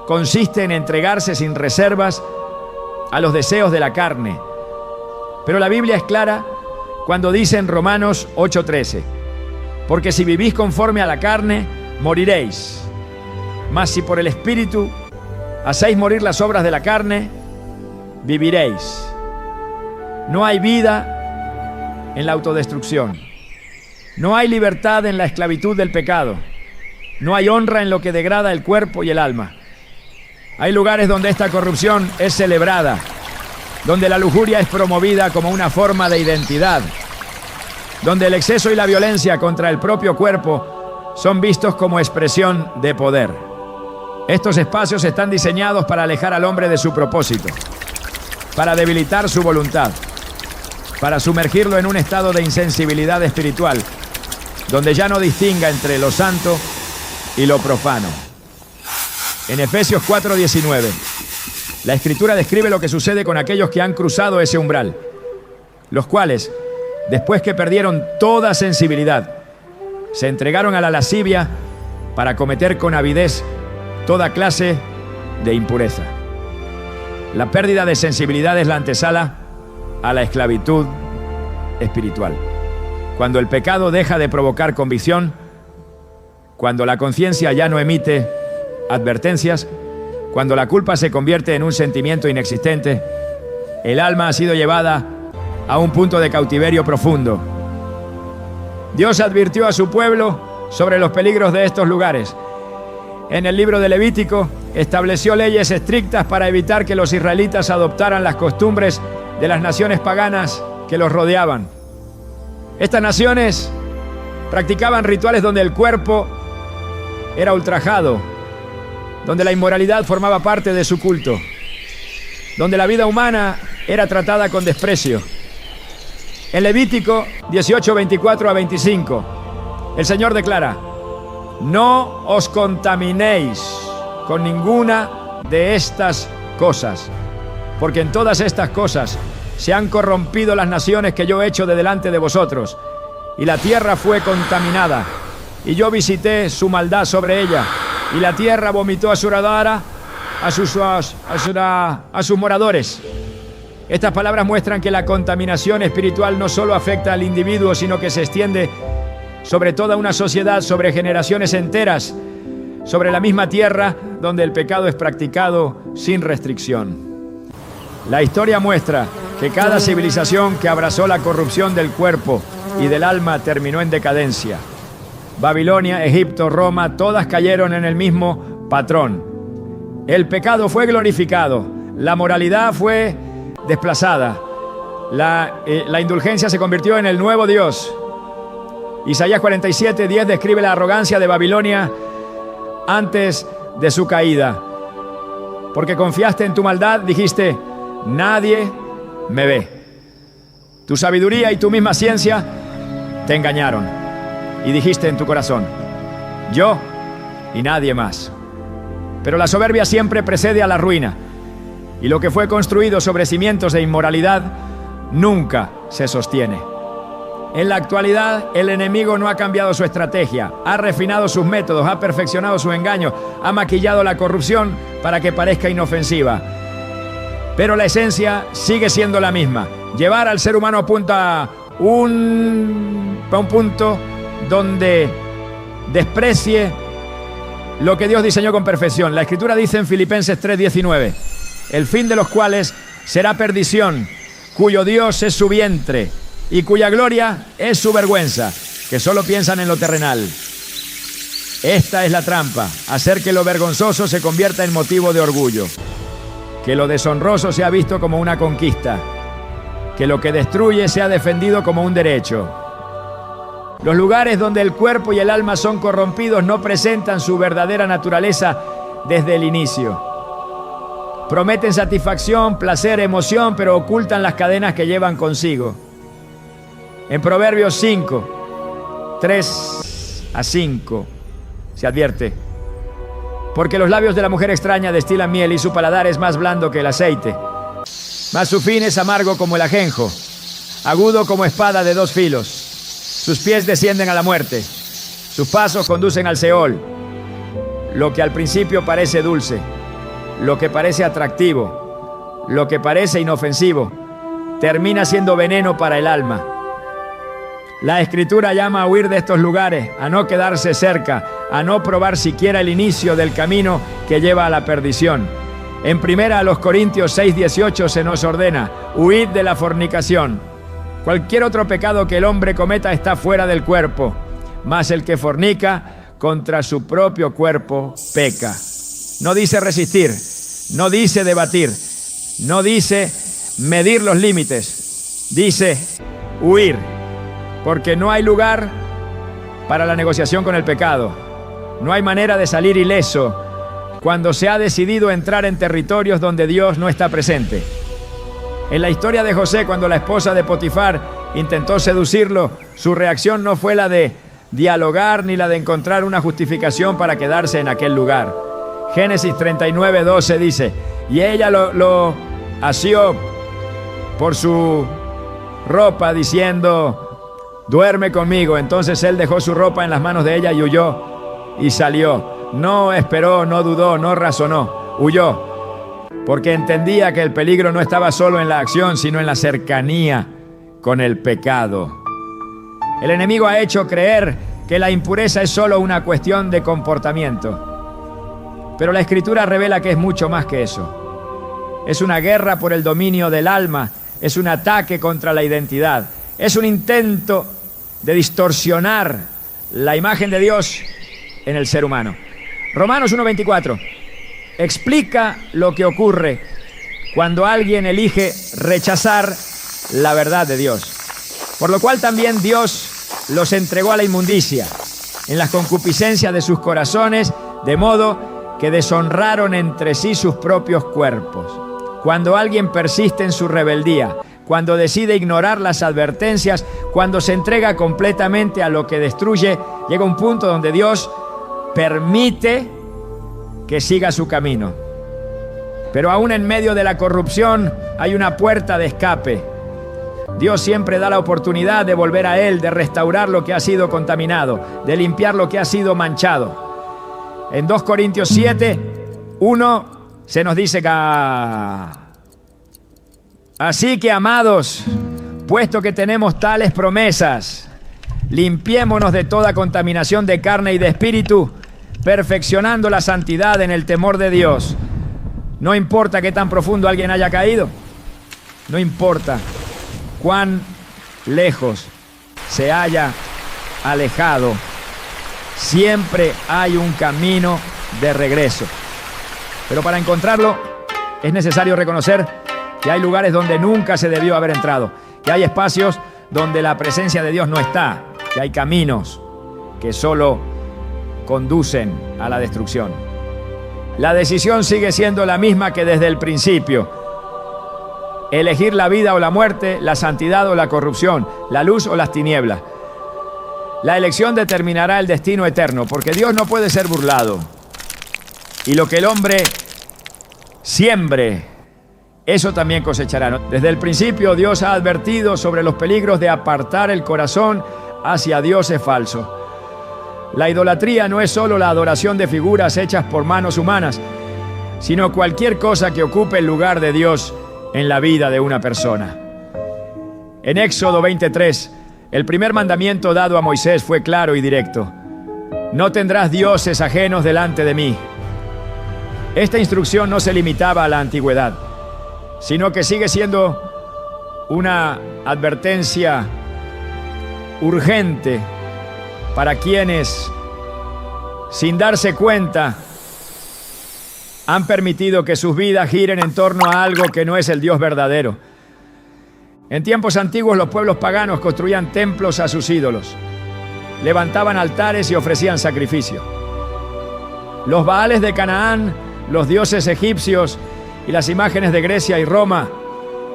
consiste en entregarse sin reservas a los deseos de la carne. Pero la Biblia es clara cuando dice en Romanos 8:13, porque si vivís conforme a la carne, moriréis. Mas si por el Espíritu hacéis morir las obras de la carne, viviréis. No hay vida en la autodestrucción. No hay libertad en la esclavitud del pecado. No hay honra en lo que degrada el cuerpo y el alma. Hay lugares donde esta corrupción es celebrada, donde la lujuria es promovida como una forma de identidad, donde el exceso y la violencia contra el propio cuerpo son vistos como expresión de poder. Estos espacios están diseñados para alejar al hombre de su propósito, para debilitar su voluntad, para sumergirlo en un estado de insensibilidad espiritual, donde ya no distinga entre lo santo y lo profano. En Efesios 4:19, la Escritura describe lo que sucede con aquellos que han cruzado ese umbral, los cuales, después que perdieron toda sensibilidad, se entregaron a la lascivia para cometer con avidez toda clase de impureza. La pérdida de sensibilidad es la antesala a la esclavitud espiritual. Cuando el pecado deja de provocar convicción, cuando la conciencia ya no emite advertencias, cuando la culpa se convierte en un sentimiento inexistente, el alma ha sido llevada a un punto de cautiverio profundo. Dios advirtió a su pueblo sobre los peligros de estos lugares. En el libro de Levítico estableció leyes estrictas para evitar que los israelitas adoptaran las costumbres de las naciones paganas que los rodeaban. Estas naciones practicaban rituales donde el cuerpo era ultrajado, donde la inmoralidad formaba parte de su culto, donde la vida humana era tratada con desprecio. En Levítico 18, 24 a 25, el Señor declara: no os contaminéis con ninguna de estas cosas, porque en todas estas cosas se han corrompido las naciones que yo he hecho de delante de vosotros, y la tierra fue contaminada, y yo visité su maldad sobre ella, y la tierra vomitó a su radara, a sus moradores. Estas palabras muestran que la contaminación espiritual no solo afecta al individuo, sino que se extiende sobre toda una sociedad, sobre generaciones enteras, sobre la misma tierra donde el pecado es practicado sin restricción. La historia muestra que cada civilización que abrazó la corrupción del cuerpo y del alma terminó en decadencia. Babilonia, Egipto, Roma, todas cayeron en el mismo patrón. El pecado fue glorificado, la moralidad fue desplazada, la indulgencia se convirtió en el nuevo Dios. Isaías 47:10 describe la arrogancia de Babilonia antes de su caída. Porque confiaste en tu maldad, dijiste, nadie me ve. Tu sabiduría y tu misma ciencia te engañaron. Y dijiste en tu corazón, yo y nadie más. Pero la soberbia siempre precede a la ruina. Y lo que fue construido sobre cimientos de inmoralidad nunca se sostiene. En la actualidad, el enemigo no ha cambiado su estrategia, ha refinado sus métodos, ha perfeccionado su engaño, ha maquillado la corrupción para que parezca inofensiva. Pero la esencia sigue siendo la misma. Llevar al ser humano a un punto donde desprecie lo que Dios diseñó con perfección. La Escritura dice en Filipenses 3:19, el fin de los cuales será perdición, cuyo Dios es su vientre y cuya gloria es su vergüenza, que solo piensan en lo terrenal. Esta es la trampa, hacer que lo vergonzoso se convierta en motivo de orgullo, que lo deshonroso sea visto como una conquista, que lo que destruye sea defendido como un derecho. Los lugares donde el cuerpo y el alma son corrompidos no presentan su verdadera naturaleza desde el inicio. Prometen satisfacción, placer, emoción, pero ocultan las cadenas que llevan consigo. En Proverbios 5, 3-5 se advierte, porque los labios de la mujer extraña destilan miel y su paladar es más blando que el aceite, mas su fin es amargo como el ajenjo, agudo como espada de dos filos. Sus pies descienden a la muerte, sus pasos conducen al Seol. Lo que al principio parece dulce, lo que parece atractivo, lo que parece inofensivo, termina siendo veneno para el alma. La Escritura llama a huir de estos lugares, a no quedarse cerca, a no probar siquiera el inicio del camino que lleva a la perdición. En 1 Corintios 6:18 se nos ordena, huid de la fornicación. Cualquier otro pecado que el hombre cometa está fuera del cuerpo, mas el que fornica contra su propio cuerpo peca. No dice resistir, no dice debatir, no dice medir los límites, dice huir, porque no hay lugar para la negociación con el pecado. No hay manera de salir ileso cuando se ha decidido entrar en territorios donde Dios no está presente. En la historia de José, cuando la esposa de Potifar intentó seducirlo, su reacción no fue la de dialogar ni la de encontrar una justificación para quedarse en aquel lugar. Génesis 39:12 dice, y ella lo asió por su ropa diciendo, duerme conmigo. Entonces él dejó su ropa en las manos de ella y huyó y salió. No esperó, no dudó, no razonó, huyó, porque entendía que el peligro no estaba solo en la acción, sino en la cercanía con el pecado. El enemigo ha hecho creer que la impureza es solo una cuestión de comportamiento, pero la Escritura revela que es mucho más que eso. Es una guerra por el dominio del alma, es un ataque contra la identidad, es un intento de distorsionar la imagen de Dios en el ser humano. Romanos 1:24 explica lo que ocurre cuando alguien elige rechazar la verdad de Dios. Por lo cual también Dios los entregó a la inmundicia, en las concupiscencias de sus corazones, de modo que deshonraron entre sí sus propios cuerpos. Cuando alguien persiste en su rebeldía, cuando decide ignorar las advertencias, cuando se entrega completamente a lo que destruye, llega un punto donde Dios permite que siga su camino. Pero aún en medio de la corrupción hay una puerta de escape. Dios siempre da la oportunidad de volver a Él, de restaurar lo que ha sido contaminado, de limpiar lo que ha sido manchado. En 2 Corintios 7:1 se nos dice que así que, amados, puesto que tenemos tales promesas, limpiémonos de toda contaminación de carne y de espíritu, perfeccionando la santidad en el temor de Dios. No importa qué tan profundo alguien haya caído. No importa cuán lejos se haya alejado, siempre hay un camino de regreso. Pero para encontrarlo es necesario reconocer que hay lugares donde nunca se debió haber entrado, que hay espacios donde la presencia de Dios no está, que hay caminos que solo conducen a la destrucción. La decisión sigue siendo la misma que desde el principio: elegir la vida o la muerte, la santidad o la corrupción, la luz o las tinieblas. La elección determinará el destino eterno, porque Dios no puede ser burlado. Y lo que el hombre siembre, eso también cosechará, ¿no? Desde el principio Dios ha advertido sobre los peligros de apartar el corazón hacia dioses falsos. La idolatría no es solo la adoración de figuras hechas por manos humanas, sino cualquier cosa que ocupe el lugar de Dios en la vida de una persona. En Éxodo 23, el primer mandamiento dado a Moisés fue claro y directo: no tendrás dioses ajenos delante de mí. Esta instrucción no se limitaba a la antigüedad, sino que sigue siendo una advertencia urgente para quienes, sin darse cuenta, han permitido que sus vidas giren en torno a algo que no es el Dios verdadero. En tiempos antiguos los pueblos paganos construían templos a sus ídolos, levantaban altares y ofrecían sacrificios. Los Baales de Canaán, los dioses egipcios y las imágenes de Grecia y Roma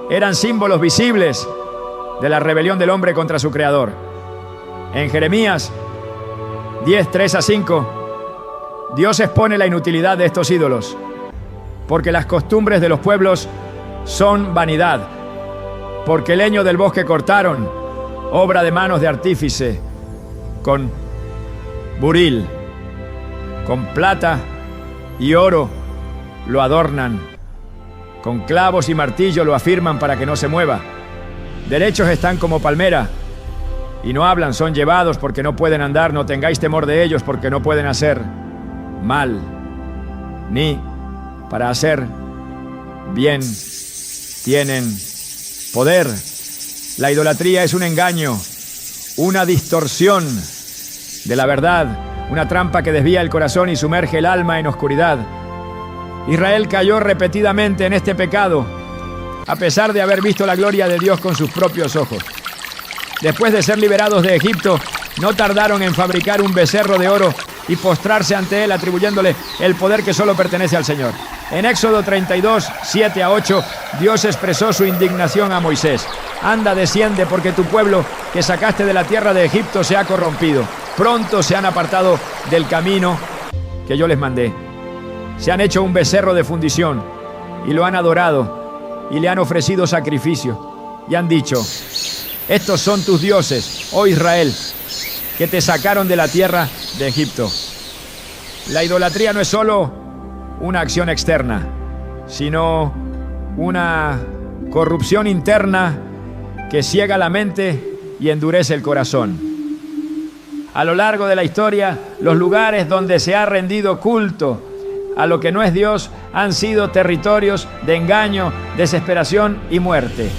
eran símbolos visibles de la rebelión del hombre contra su creador. En Jeremías 10, 3-5, Dios expone la inutilidad de estos ídolos, porque las costumbres de los pueblos son vanidad, porque el leño del bosque cortaron, obra de manos de artífice, con buril, con plata y oro lo adornan, con clavos y martillo lo afirman para que no se mueva. Derechos están como palmera, y no hablan, son llevados porque no pueden andar. No tengáis temor de ellos, porque no pueden hacer mal, ni para hacer bien tienen poder. La idolatría es un engaño, una distorsión de la verdad, una trampa que desvía el corazón y sumerge el alma en oscuridad. Israel cayó repetidamente en este pecado, a pesar de haber visto la gloria de Dios con sus propios ojos. Después de ser liberados de Egipto, no tardaron en fabricar un becerro de oro y postrarse ante él, atribuyéndole el poder que solo pertenece al Señor. En Éxodo 32, 7-8, Dios expresó su indignación a Moisés: anda, desciende, porque tu pueblo que sacaste de la tierra de Egipto se ha corrompido. Pronto se han apartado del camino que yo les mandé. Se han hecho un becerro de fundición y lo han adorado y le han ofrecido sacrificio y han dicho: estos son tus dioses, oh Israel, que te sacaron de la tierra de Egipto. La idolatría no es solo una acción externa, sino una corrupción interna que ciega la mente y endurece el corazón. A lo largo de la historia, los lugares donde se ha rendido culto a lo que no es Dios han sido territorios de engaño, desesperación y muerte.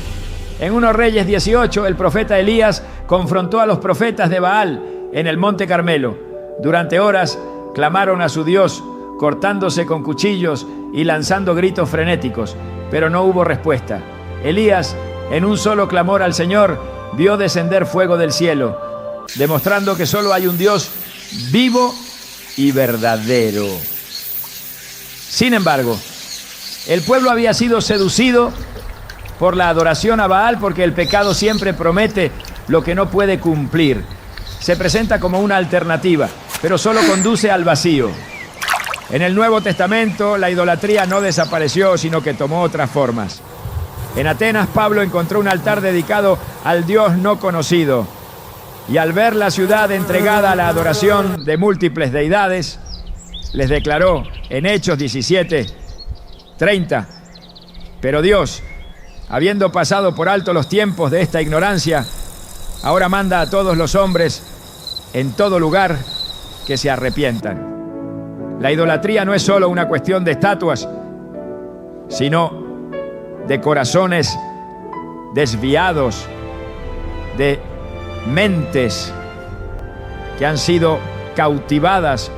En 1 Reyes 18, el profeta Elías confrontó a los profetas de Baal en el Monte Carmelo. Durante horas clamaron a su Dios, cortándose con cuchillos y lanzando gritos frenéticos, pero no hubo respuesta. Elías, en un solo clamor al Señor, vio descender fuego del cielo, demostrando que solo hay un Dios vivo y verdadero. Sin embargo, el pueblo había sido seducido por la adoración a Baal, porque el pecado siempre promete lo que no puede cumplir. Se presenta como una alternativa, pero solo conduce al vacío. En el Nuevo Testamento, la idolatría no desapareció, sino que tomó otras formas. En Atenas, Pablo encontró un altar dedicado al Dios no conocido, y al ver la ciudad entregada a la adoración de múltiples deidades, les declaró en Hechos 17:30: pero Dios, habiendo pasado por alto los tiempos de esta ignorancia, ahora manda a todos los hombres en todo lugar que se arrepientan. La idolatría no es solo una cuestión de estatuas, sino de corazones desviados de mentes que han sido cautivadas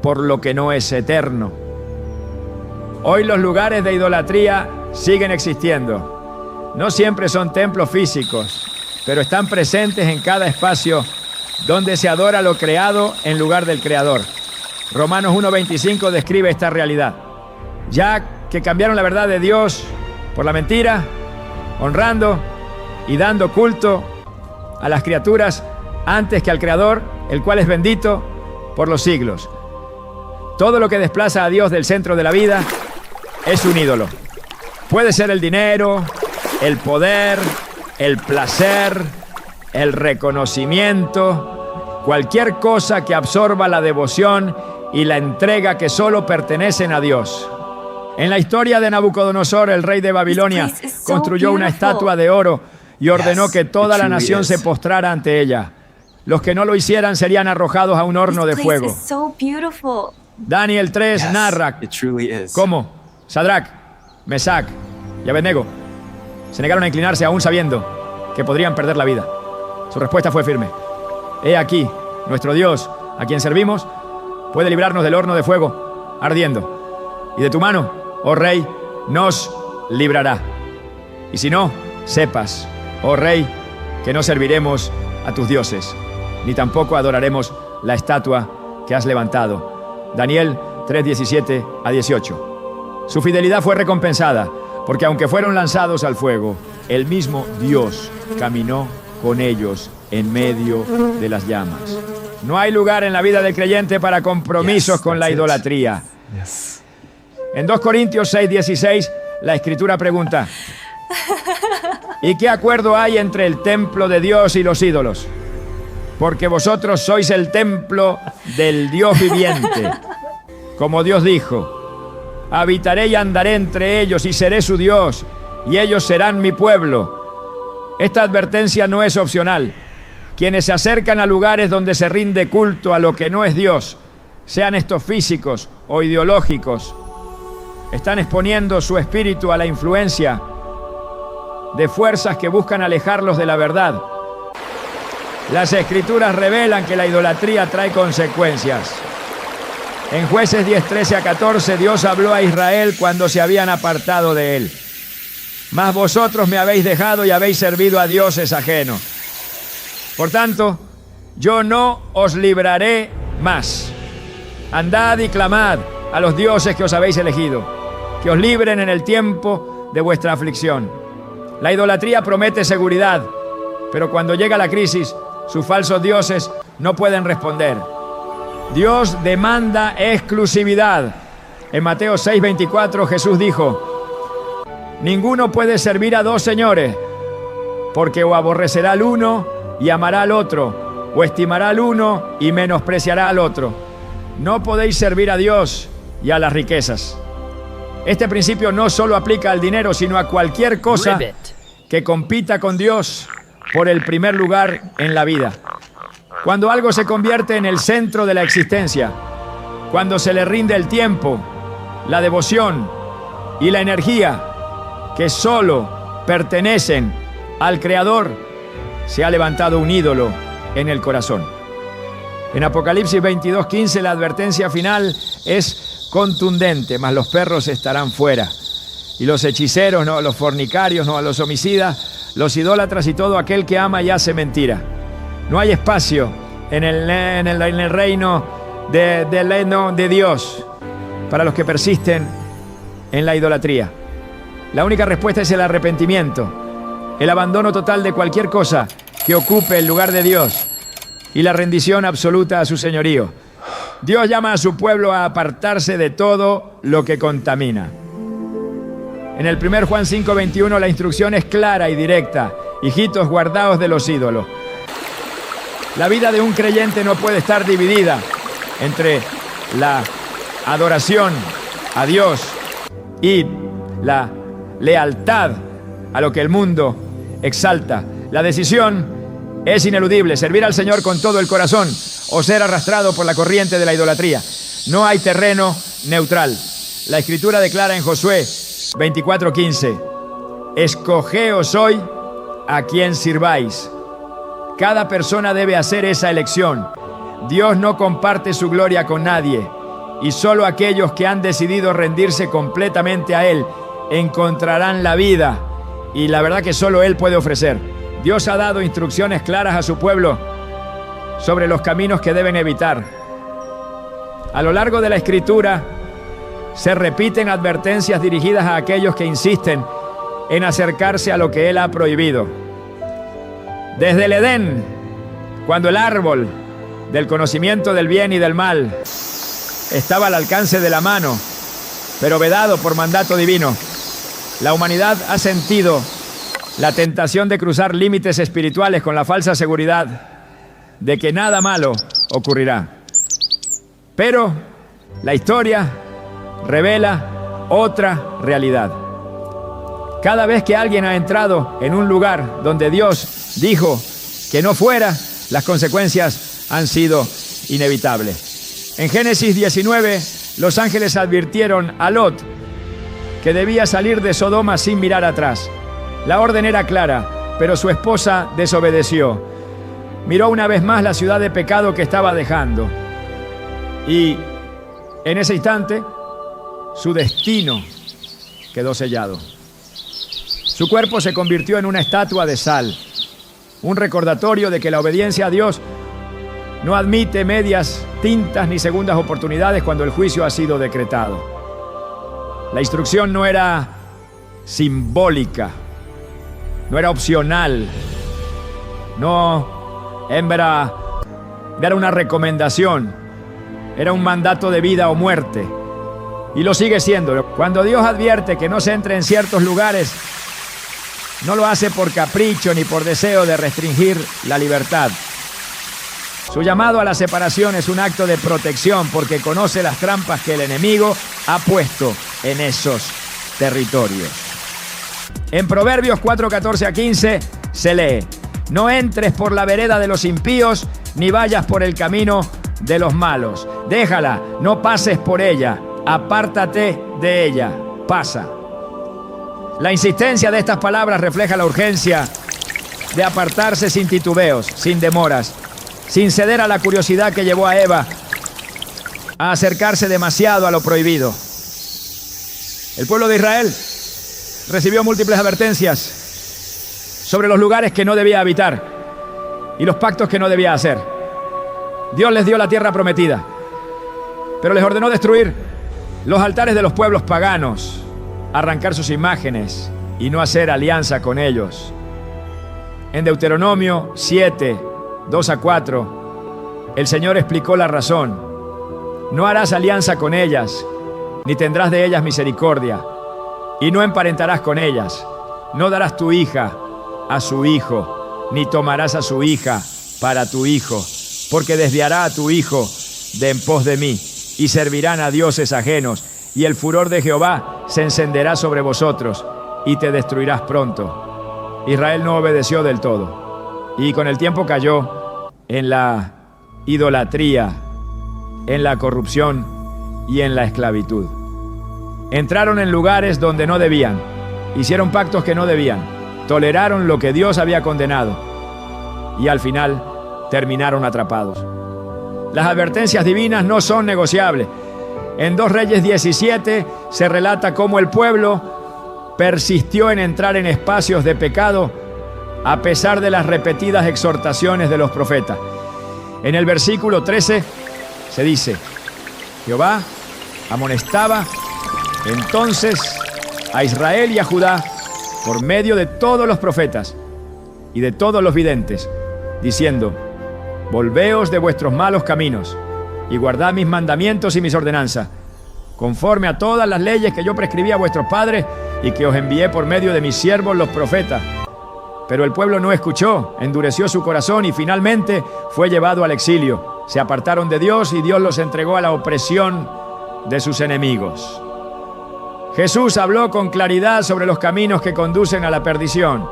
por lo que no es eterno. Hoy los lugares de idolatría siguen existiendo. No siempre son templos físicos, pero están presentes en cada espacio donde se adora lo creado en lugar del Creador. Romanos 1:25 describe esta realidad. Ya que cambiaron la verdad de Dios por la mentira, honrando y dando culto a las criaturas antes que al Creador, el cual es bendito por los siglos. Todo lo que desplaza a Dios del centro de la vida es un ídolo. Puede ser el dinero, el poder, el placer, el reconocimiento, cualquier cosa que absorba la devoción y la entrega que solo pertenecen a Dios. En la historia de Nabucodonosor, el rey de Babilonia construyó una estatua de oro y ordenó que toda la nación se postrara ante ella. Los que no lo hicieran serían arrojados a un horno de fuego. Daniel 3 narra cómo Sadrac, Mesac y Abednego se negaron a inclinarse aún sabiendo que podrían perder la vida. Su respuesta fue firme. He aquí, nuestro Dios, a quien servimos, puede librarnos del horno de fuego ardiendo. Y de tu mano, oh rey, nos librará. Y si no, sepas, oh rey, que no serviremos a tus dioses, ni tampoco adoraremos la estatua que has levantado. Daniel 3:17-18. Su fidelidad fue recompensada, porque aunque fueron lanzados al fuego, el mismo Dios caminó con ellos en medio de las llamas. No hay lugar en la vida del creyente para compromisos con la idolatría. En 2 Corintios 6:16, la Escritura pregunta: ¿y qué acuerdo hay entre el templo de Dios y los ídolos? Porque vosotros sois el templo del Dios viviente. Como Dios dijo: habitaré y andaré entre ellos y seré su Dios, y ellos serán mi pueblo. Esta advertencia no es opcional. Quienes se acercan a lugares donde se rinde culto a lo que no es Dios, sean estos físicos o ideológicos, están exponiendo su espíritu a la influencia de fuerzas que buscan alejarlos de la verdad. Las Escrituras revelan que la idolatría trae consecuencias. En Jueces 10:13-14, Dios habló a Israel cuando se habían apartado de él. Mas vosotros me habéis dejado y habéis servido a dioses ajenos. Por tanto, yo no os libraré más. Andad y clamad a los dioses que os habéis elegido, que os libren en el tiempo de vuestra aflicción. La idolatría promete seguridad, pero cuando llega la crisis, sus falsos dioses no pueden responder. Dios demanda exclusividad. En Mateo 6:24, Jesús dijo: ninguno puede servir a dos señores, porque o aborrecerá al uno y amará al otro, o estimará al uno y menospreciará al otro. No podéis servir a Dios y a las riquezas. Este principio no solo aplica al dinero, sino a cualquier cosa que compita con Dios por el primer lugar en la vida. Cuando algo se convierte en el centro de la existencia, cuando se le rinde el tiempo, la devoción y la energía que solo pertenecen al Creador, se ha levantado un ídolo en el corazón. En Apocalipsis 22:15, la advertencia final es contundente: mas los perros estarán fuera, y los hechiceros, no, los fornicarios, no, los homicidas, los idólatras y todo aquel que ama y hace mentira. No hay espacio en el reino de Dios para los que persisten en la idolatría. La única respuesta es el arrepentimiento, el abandono total de cualquier cosa que ocupe el lugar de Dios y la rendición absoluta a su señorío. Dios llama a su pueblo a apartarse de todo lo que contamina. En el 1 Juan 5:21 la instrucción es clara y directa: hijitos, guardaos de los ídolos. La vida de un creyente no puede estar dividida entre la adoración a Dios y la lealtad a lo que el mundo exalta. La decisión es ineludible: servir al Señor con todo el corazón o ser arrastrado por la corriente de la idolatría. No hay terreno neutral. La Escritura declara en Josué 24:15: escogeos hoy a quien sirváis. Cada persona debe hacer esa elección. Dios no comparte su gloria con nadie, y solo aquellos que han decidido rendirse completamente a Él encontrarán la vida, y la verdad que solo Él puede ofrecer. Dios ha dado instrucciones claras a su pueblo sobre los caminos que deben evitar. A lo largo de la Escritura se repiten advertencias dirigidas a aquellos que insisten en acercarse a lo que Él ha prohibido. Desde el Edén, cuando el árbol del conocimiento del bien y del mal estaba al alcance de la mano, pero vedado por mandato divino, la humanidad ha sentido la tentación de cruzar límites espirituales con la falsa seguridad de que nada malo ocurrirá. Pero la historia revela otra realidad. Cada vez que alguien ha entrado en un lugar donde Dios dijo que no fuera, las consecuencias han sido inevitables. En Génesis 19, los ángeles advirtieron a Lot que debía salir de Sodoma sin mirar atrás. La orden era clara, pero su esposa desobedeció. Miró una vez más la ciudad de pecado que estaba dejando. Y en ese instante, su destino quedó sellado. Su cuerpo se convirtió en una estatua de sal, un recordatorio de que la obediencia a Dios no admite medias tintas ni segundas oportunidades cuando el juicio ha sido decretado. La instrucción no era simbólica, no era opcional, no era una recomendación, era un mandato de vida o muerte. Y lo sigue siendo. Cuando Dios advierte que no se entre en ciertos lugares, no lo hace por capricho ni por deseo de restringir la libertad. Su llamado a la separación es un acto de protección porque conoce las trampas que el enemigo ha puesto en esos territorios. En Proverbios 4:14-15 se lee: no entres por la vereda de los impíos, ni vayas por el camino de los malos. Déjala, no pases por ella, apártate de ella, pasa. La insistencia de estas palabras refleja la urgencia de apartarse sin titubeos, sin demoras, sin ceder a la curiosidad que llevó a Eva a acercarse demasiado a lo prohibido. El pueblo de Israel recibió múltiples advertencias sobre los lugares que no debía habitar y los pactos que no debía hacer. Dios les dio la tierra prometida, pero les ordenó destruir los altares de los pueblos paganos, arrancar sus imágenes y no hacer alianza con ellos. En Deuteronomio 7, 2-4, el Señor explicó la razón. No harás alianza con ellas, ni tendrás de ellas misericordia, y no emparentarás con ellas. No darás tu hija a su hijo, ni tomarás a su hija para tu hijo, porque desviará a tu hijo de en pos de mí, y servirán a dioses ajenos, y el furor de Jehová se encenderá sobre vosotros, y te destruirás pronto. Israel no obedeció del todo, y con el tiempo cayó en la idolatría, en la corrupción y en la esclavitud. Entraron en lugares donde no debían, hicieron pactos que no debían, toleraron lo que Dios había condenado, y al final terminaron atrapados. Las advertencias divinas no son negociables. En 2 Reyes 17 se relata cómo el pueblo persistió en entrar en espacios de pecado a pesar de las repetidas exhortaciones de los profetas. En el versículo 13 se dice: Jehová amonestaba entonces a Israel y a Judá por medio de todos los profetas y de todos los videntes, diciendo: volveos de vuestros malos caminos y guardad mis mandamientos y mis ordenanzas, conforme a todas las leyes que yo prescribí a vuestros padres y que os envié por medio de mis siervos los profetas. Pero el pueblo no escuchó, endureció su corazón y finalmente fue llevado al exilio. Se apartaron de Dios y Dios los entregó a la opresión de sus enemigos. Jesús habló con claridad sobre los caminos que conducen a la perdición.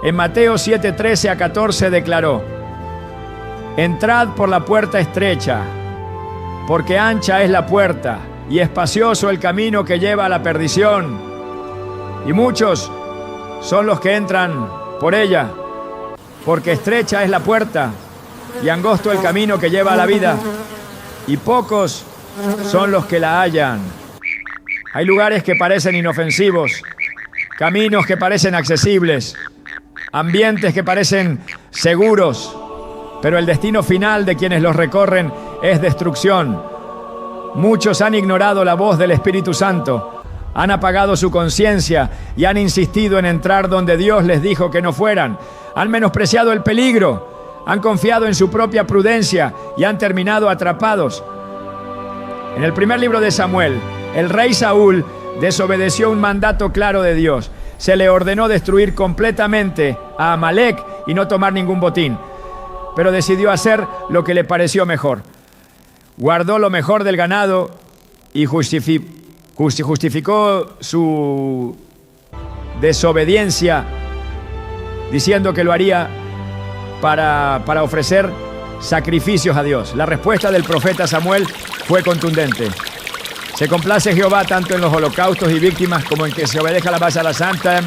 En Mateo 7:13-14 declaró: entrad por la puerta estrecha, porque ancha es la puerta y espacioso el camino que lleva a la perdición, y muchos son los que entran por ella, porque estrecha es la puerta y angosto el camino que lleva a la vida, y pocos son los que la hallan. Hay lugares que parecen inofensivos, caminos que parecen accesibles, ambientes que parecen seguros, pero el destino final de quienes los recorren es destrucción. Muchos han ignorado la voz del Espíritu Santo, han apagado su conciencia y han insistido en entrar donde Dios les dijo que no fueran. Han menospreciado el peligro, han confiado en su propia prudencia y han terminado atrapados. En el primer libro de Samuel, el rey Saúl desobedeció un mandato claro de Dios. Se le ordenó destruir completamente a Amalek y no tomar ningún botín, pero decidió hacer lo que le pareció mejor. Guardó lo mejor del ganado y justificó su desobediencia diciendo que lo haría para ofrecer sacrificios a Dios. La respuesta del profeta Samuel fue contundente. Se complace Jehová tanto en los holocaustos y víctimas como en que se obedezca la base a la santa.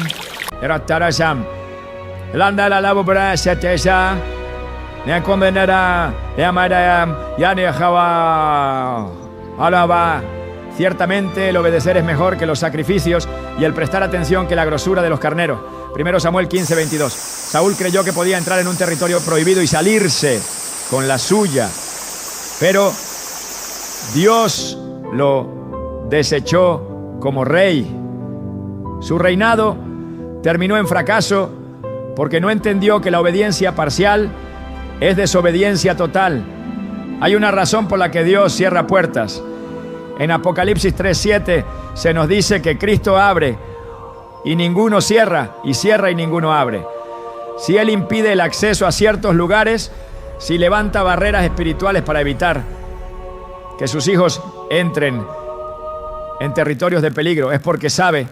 Ciertamente el obedecer es mejor que los sacrificios y el prestar atención que la grosura de los carneros. 1 Samuel 15:22. Saúl creyó que podía entrar en un territorio prohibido y salirse con la suya, pero Dios lo desechó como rey. Su reinado terminó en fracaso porque no entendió que la obediencia parcial es desobediencia total. Hay una razón por la que Dios cierra puertas. En Apocalipsis 3:7 se nos dice que Cristo abre y ninguno cierra, y cierra y ninguno abre. Si Él impide el acceso a ciertos lugares, si levanta barreras espirituales para evitar que sus hijos entren en territorios de peligro, es porque sabe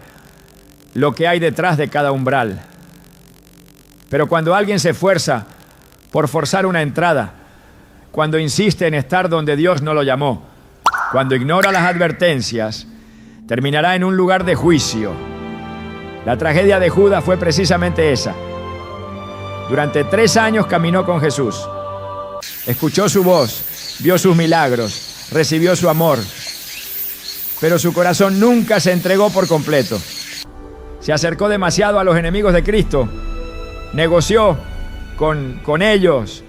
lo que hay detrás de cada umbral. Pero cuando alguien se esfuerza por forzar una entrada, cuando insiste en estar donde Dios no lo llamó, cuando ignora las advertencias, terminará en un lugar de juicio. La tragedia de Judas fue precisamente esa. Durante 3 años caminó con Jesús. Escuchó su voz, vio sus milagros, recibió su amor. Pero su corazón nunca se entregó por completo. Se acercó demasiado a los enemigos de Cristo. Negoció con ellos.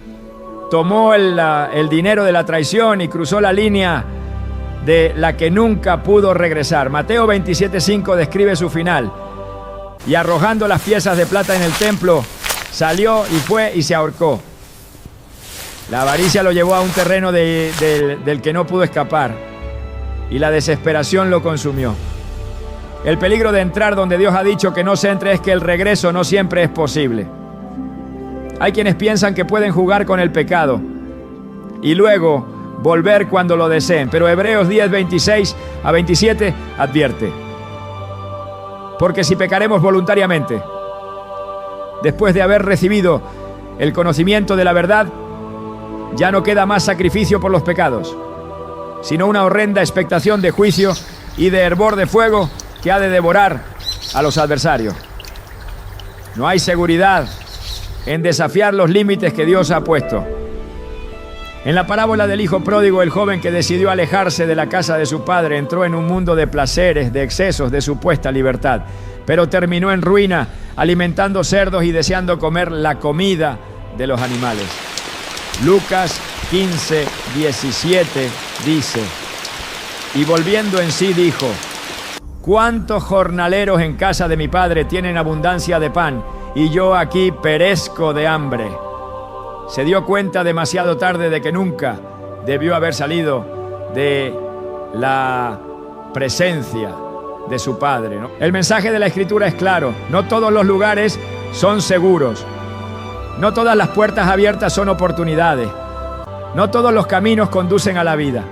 Tomó el dinero de la traición y cruzó la línea de la que nunca pudo regresar. Mateo 27:5 describe su final. Y arrojando las piezas de plata en el templo, salió y fue y se ahorcó. La avaricia lo llevó a un terreno del que no pudo escapar, y la desesperación lo consumió. El peligro de entrar donde Dios ha dicho que no se entre es que el regreso no siempre es posible. Hay quienes piensan que pueden jugar con el pecado y luego volver cuando lo deseen, pero Hebreos 10:26-27 advierte: porque si pecaremos voluntariamente, después de haber recibido el conocimiento de la verdad, ya no queda más sacrificio por los pecados, sino una horrenda expectación de juicio y de hervor de fuego que ha de devorar a los adversarios. No hay seguridad en desafiar los límites que Dios ha puesto. En la parábola del hijo pródigo, el joven que decidió alejarse de la casa de su padre entró en un mundo de placeres, de excesos, de supuesta libertad, pero terminó en ruina, alimentando cerdos y deseando comer la comida de los animales. Lucas 15:17 dice: y volviendo en sí dijo: ¿cuántos jornaleros en casa de mi padre tienen abundancia de pan, y yo aquí perezco de hambre? Se dio cuenta demasiado tarde de que nunca debió haber salido de la presencia de su padre, ¿no? El mensaje de la Escritura es claro: no todos los lugares son seguros, no todas las puertas abiertas son oportunidades, no todos los caminos conducen a la vida.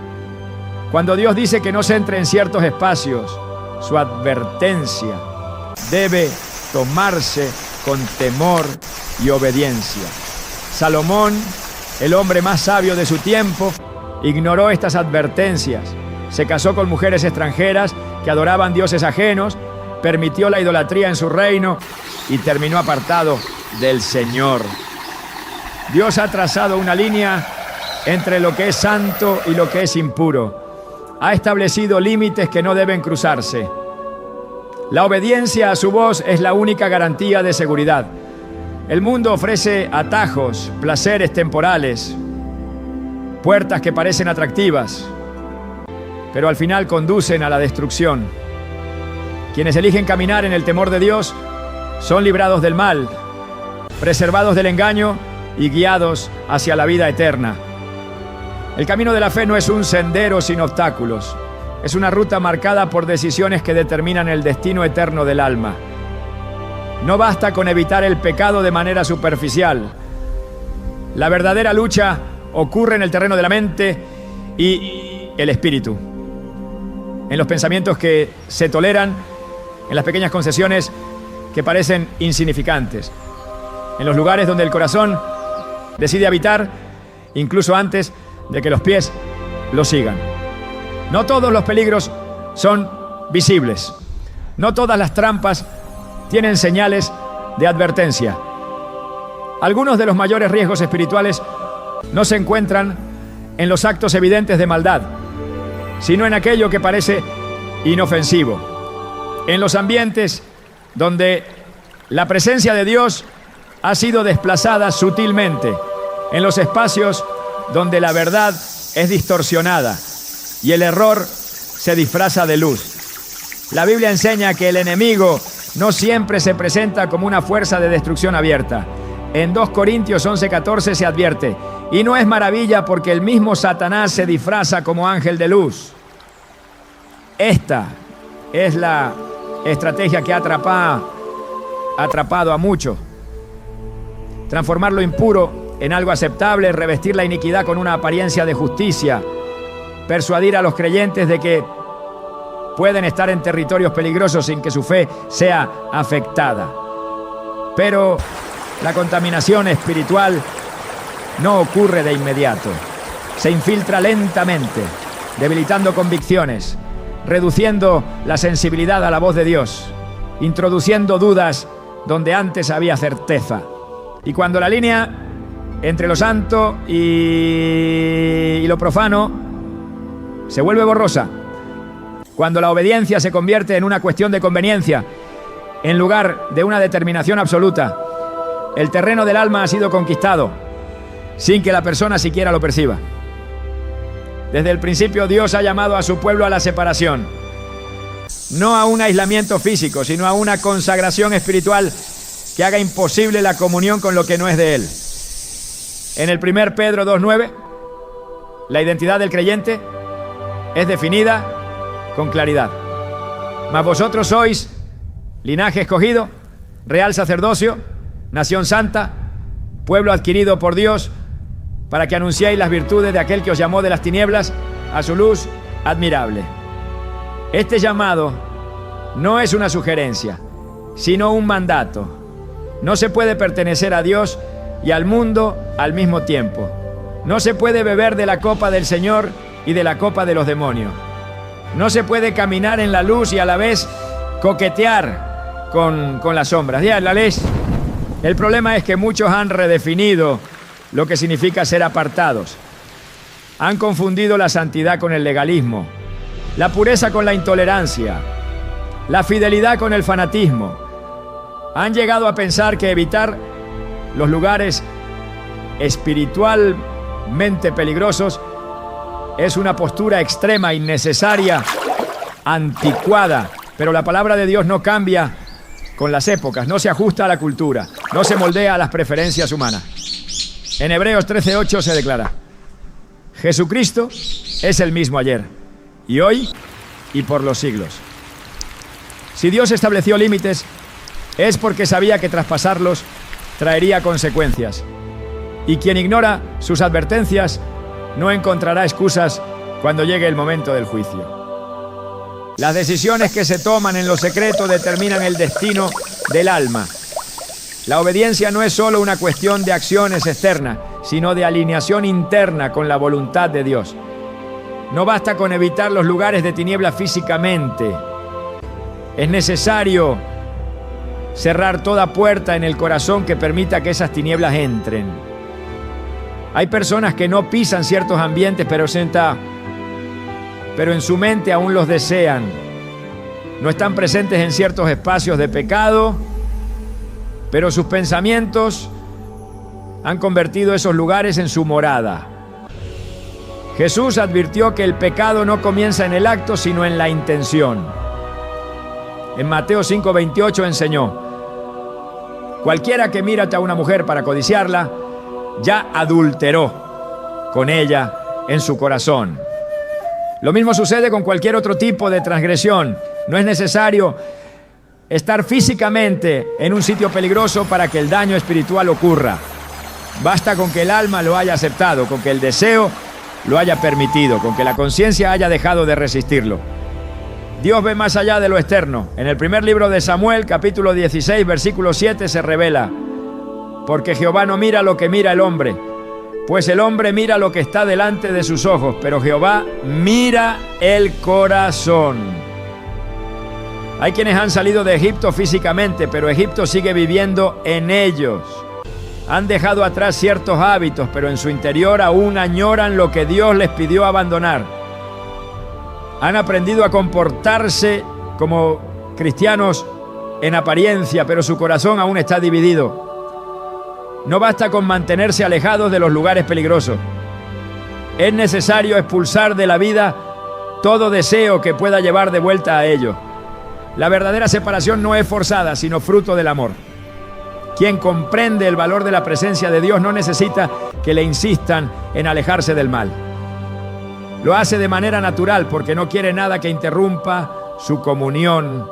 Cuando Dios dice que no se entre en ciertos espacios, su advertencia debe tomarse con temor y obediencia. Salomón, el hombre más sabio de su tiempo, ignoró estas advertencias. Se casó con mujeres extranjeras que adoraban dioses ajenos permitió la idolatría en su reino y terminó apartado del Señor. Dios ha trazado una línea entre lo que es santo y lo que es impuro. Ha establecido límites que no deben cruzarse. La obediencia a su voz es la única garantía de seguridad. El mundo ofrece atajos, placeres temporales, puertas que parecen atractivas, pero al final conducen a la destrucción. Quienes eligen caminar en el temor de Dios son librados del mal, preservados del engaño y guiados hacia la vida eterna. El camino de la fe no es un sendero sin obstáculos. Es una ruta marcada por decisiones que determinan el destino eterno del alma. No basta con evitar el pecado de manera superficial. La verdadera lucha ocurre en el terreno de la mente y el espíritu. En los pensamientos que se toleran, en las pequeñas concesiones que parecen insignificantes, en los lugares donde el corazón decide habitar, incluso antes de que los pies lo sigan. No todos los peligros son visibles. No todas las trampas tienen señales de advertencia. Algunos de los mayores riesgos espirituales no se encuentran en los actos evidentes de maldad, sino en aquello que parece inofensivo. En los ambientes donde la presencia de Dios ha sido desplazada sutilmente, en los espacios donde la verdad es distorsionada y el error se disfraza de luz. La Biblia enseña que el enemigo no siempre se presenta como una fuerza de destrucción abierta. En 2 Corintios 11:14 se advierte: y no es maravilla porque el mismo Satanás se disfraza como ángel de luz. Esta es la estrategia que ha atrapado a muchos. Transformar lo impuro en algo aceptable, revestir la iniquidad con una apariencia de justicia, persuadir a los creyentes de que pueden estar en territorios peligrosos sin que su fe sea afectada. Pero la contaminación espiritual no ocurre de inmediato. Se infiltra lentamente, debilitando convicciones, reduciendo la sensibilidad a la voz de Dios, introduciendo dudas donde antes había certeza. Y cuando la línea entre lo santo y lo profano se vuelve borrosa, cuando la obediencia se convierte en una cuestión de conveniencia en lugar de una determinación absoluta, el terreno del alma ha sido conquistado sin que la persona siquiera lo perciba. Desde el principio Dios ha llamado a su pueblo a la separación, no a un aislamiento físico, sino a una consagración espiritual que haga imposible la comunión con lo que no es de Él. En el 1 Pedro 2:9, la identidad del creyente es definida con claridad. Mas vosotros sois linaje escogido, real sacerdocio, nación santa, pueblo adquirido por Dios, para que anunciéis las virtudes de aquel que os llamó de las tinieblas a su luz admirable. Este llamado no es una sugerencia, sino un mandato. No se puede pertenecer a Dios y al mundo al mismo tiempo. No se puede beber de la copa del Señor y de la copa de los demonios. No se puede caminar en la luz y a la vez coquetear con las sombras. Ya, la ley. El problema es que muchos han redefinido lo que significa ser apartados. Han confundido la santidad con el legalismo, la pureza con la intolerancia, la fidelidad con el fanatismo. Han llegado a pensar que evitar los lugares espiritualmente peligrosos es una postura extrema, innecesaria, anticuada. Pero la palabra de Dios no cambia con las épocas, no se ajusta a la cultura, no se moldea a las preferencias humanas. En Hebreos 13:8 se declara: Jesucristo es el mismo ayer, y hoy, y por los siglos. Si Dios estableció límites, es porque sabía que traspasarlos traería consecuencias. Y quien ignora sus advertencias no encontrará excusas cuando llegue el momento del juicio. Las decisiones que se toman en lo secreto determinan el destino del alma. La obediencia no es solo una cuestión de acciones externas, sino de alineación interna con la voluntad de Dios. No basta con evitar los lugares de tiniebla físicamente. Es necesario cerrar toda puerta en el corazón que permita que esas tinieblas entren. Hay personas que no pisan ciertos ambientes, pero en su mente aún los desean. No están presentes en ciertos espacios de pecado, pero sus pensamientos han convertido esos lugares en su morada. Jesús advirtió que el pecado no comienza en el acto, sino en la intención. En Mateo 5:28 enseñó: cualquiera que mira a una mujer para codiciarla, ya adulteró con ella en su corazón. Lo mismo sucede con cualquier otro tipo de transgresión. No es necesario estar físicamente en un sitio peligroso para que el daño espiritual ocurra. Basta con que el alma lo haya aceptado, con que el deseo lo haya permitido, con que la conciencia haya dejado de resistirlo. Dios ve más allá de lo externo. En el primer libro de Samuel, capítulo 16, versículo 7, se revela: porque Jehová no mira lo que mira el hombre, pues el hombre mira lo que está delante de sus ojos, pero Jehová mira el corazón. Hay quienes han salido de Egipto físicamente, pero Egipto sigue viviendo en ellos. Han dejado atrás ciertos hábitos, pero en su interior aún añoran lo que Dios les pidió abandonar. Han aprendido a comportarse como cristianos en apariencia, pero su corazón aún está dividido. No basta con mantenerse alejados de los lugares peligrosos. Es necesario expulsar de la vida todo deseo que pueda llevar de vuelta a ellos. La verdadera separación no es forzada, sino fruto del amor. Quien comprende el valor de la presencia de Dios no necesita que le insistan en alejarse del mal. Lo hace de manera natural porque no quiere nada que interrumpa su comunión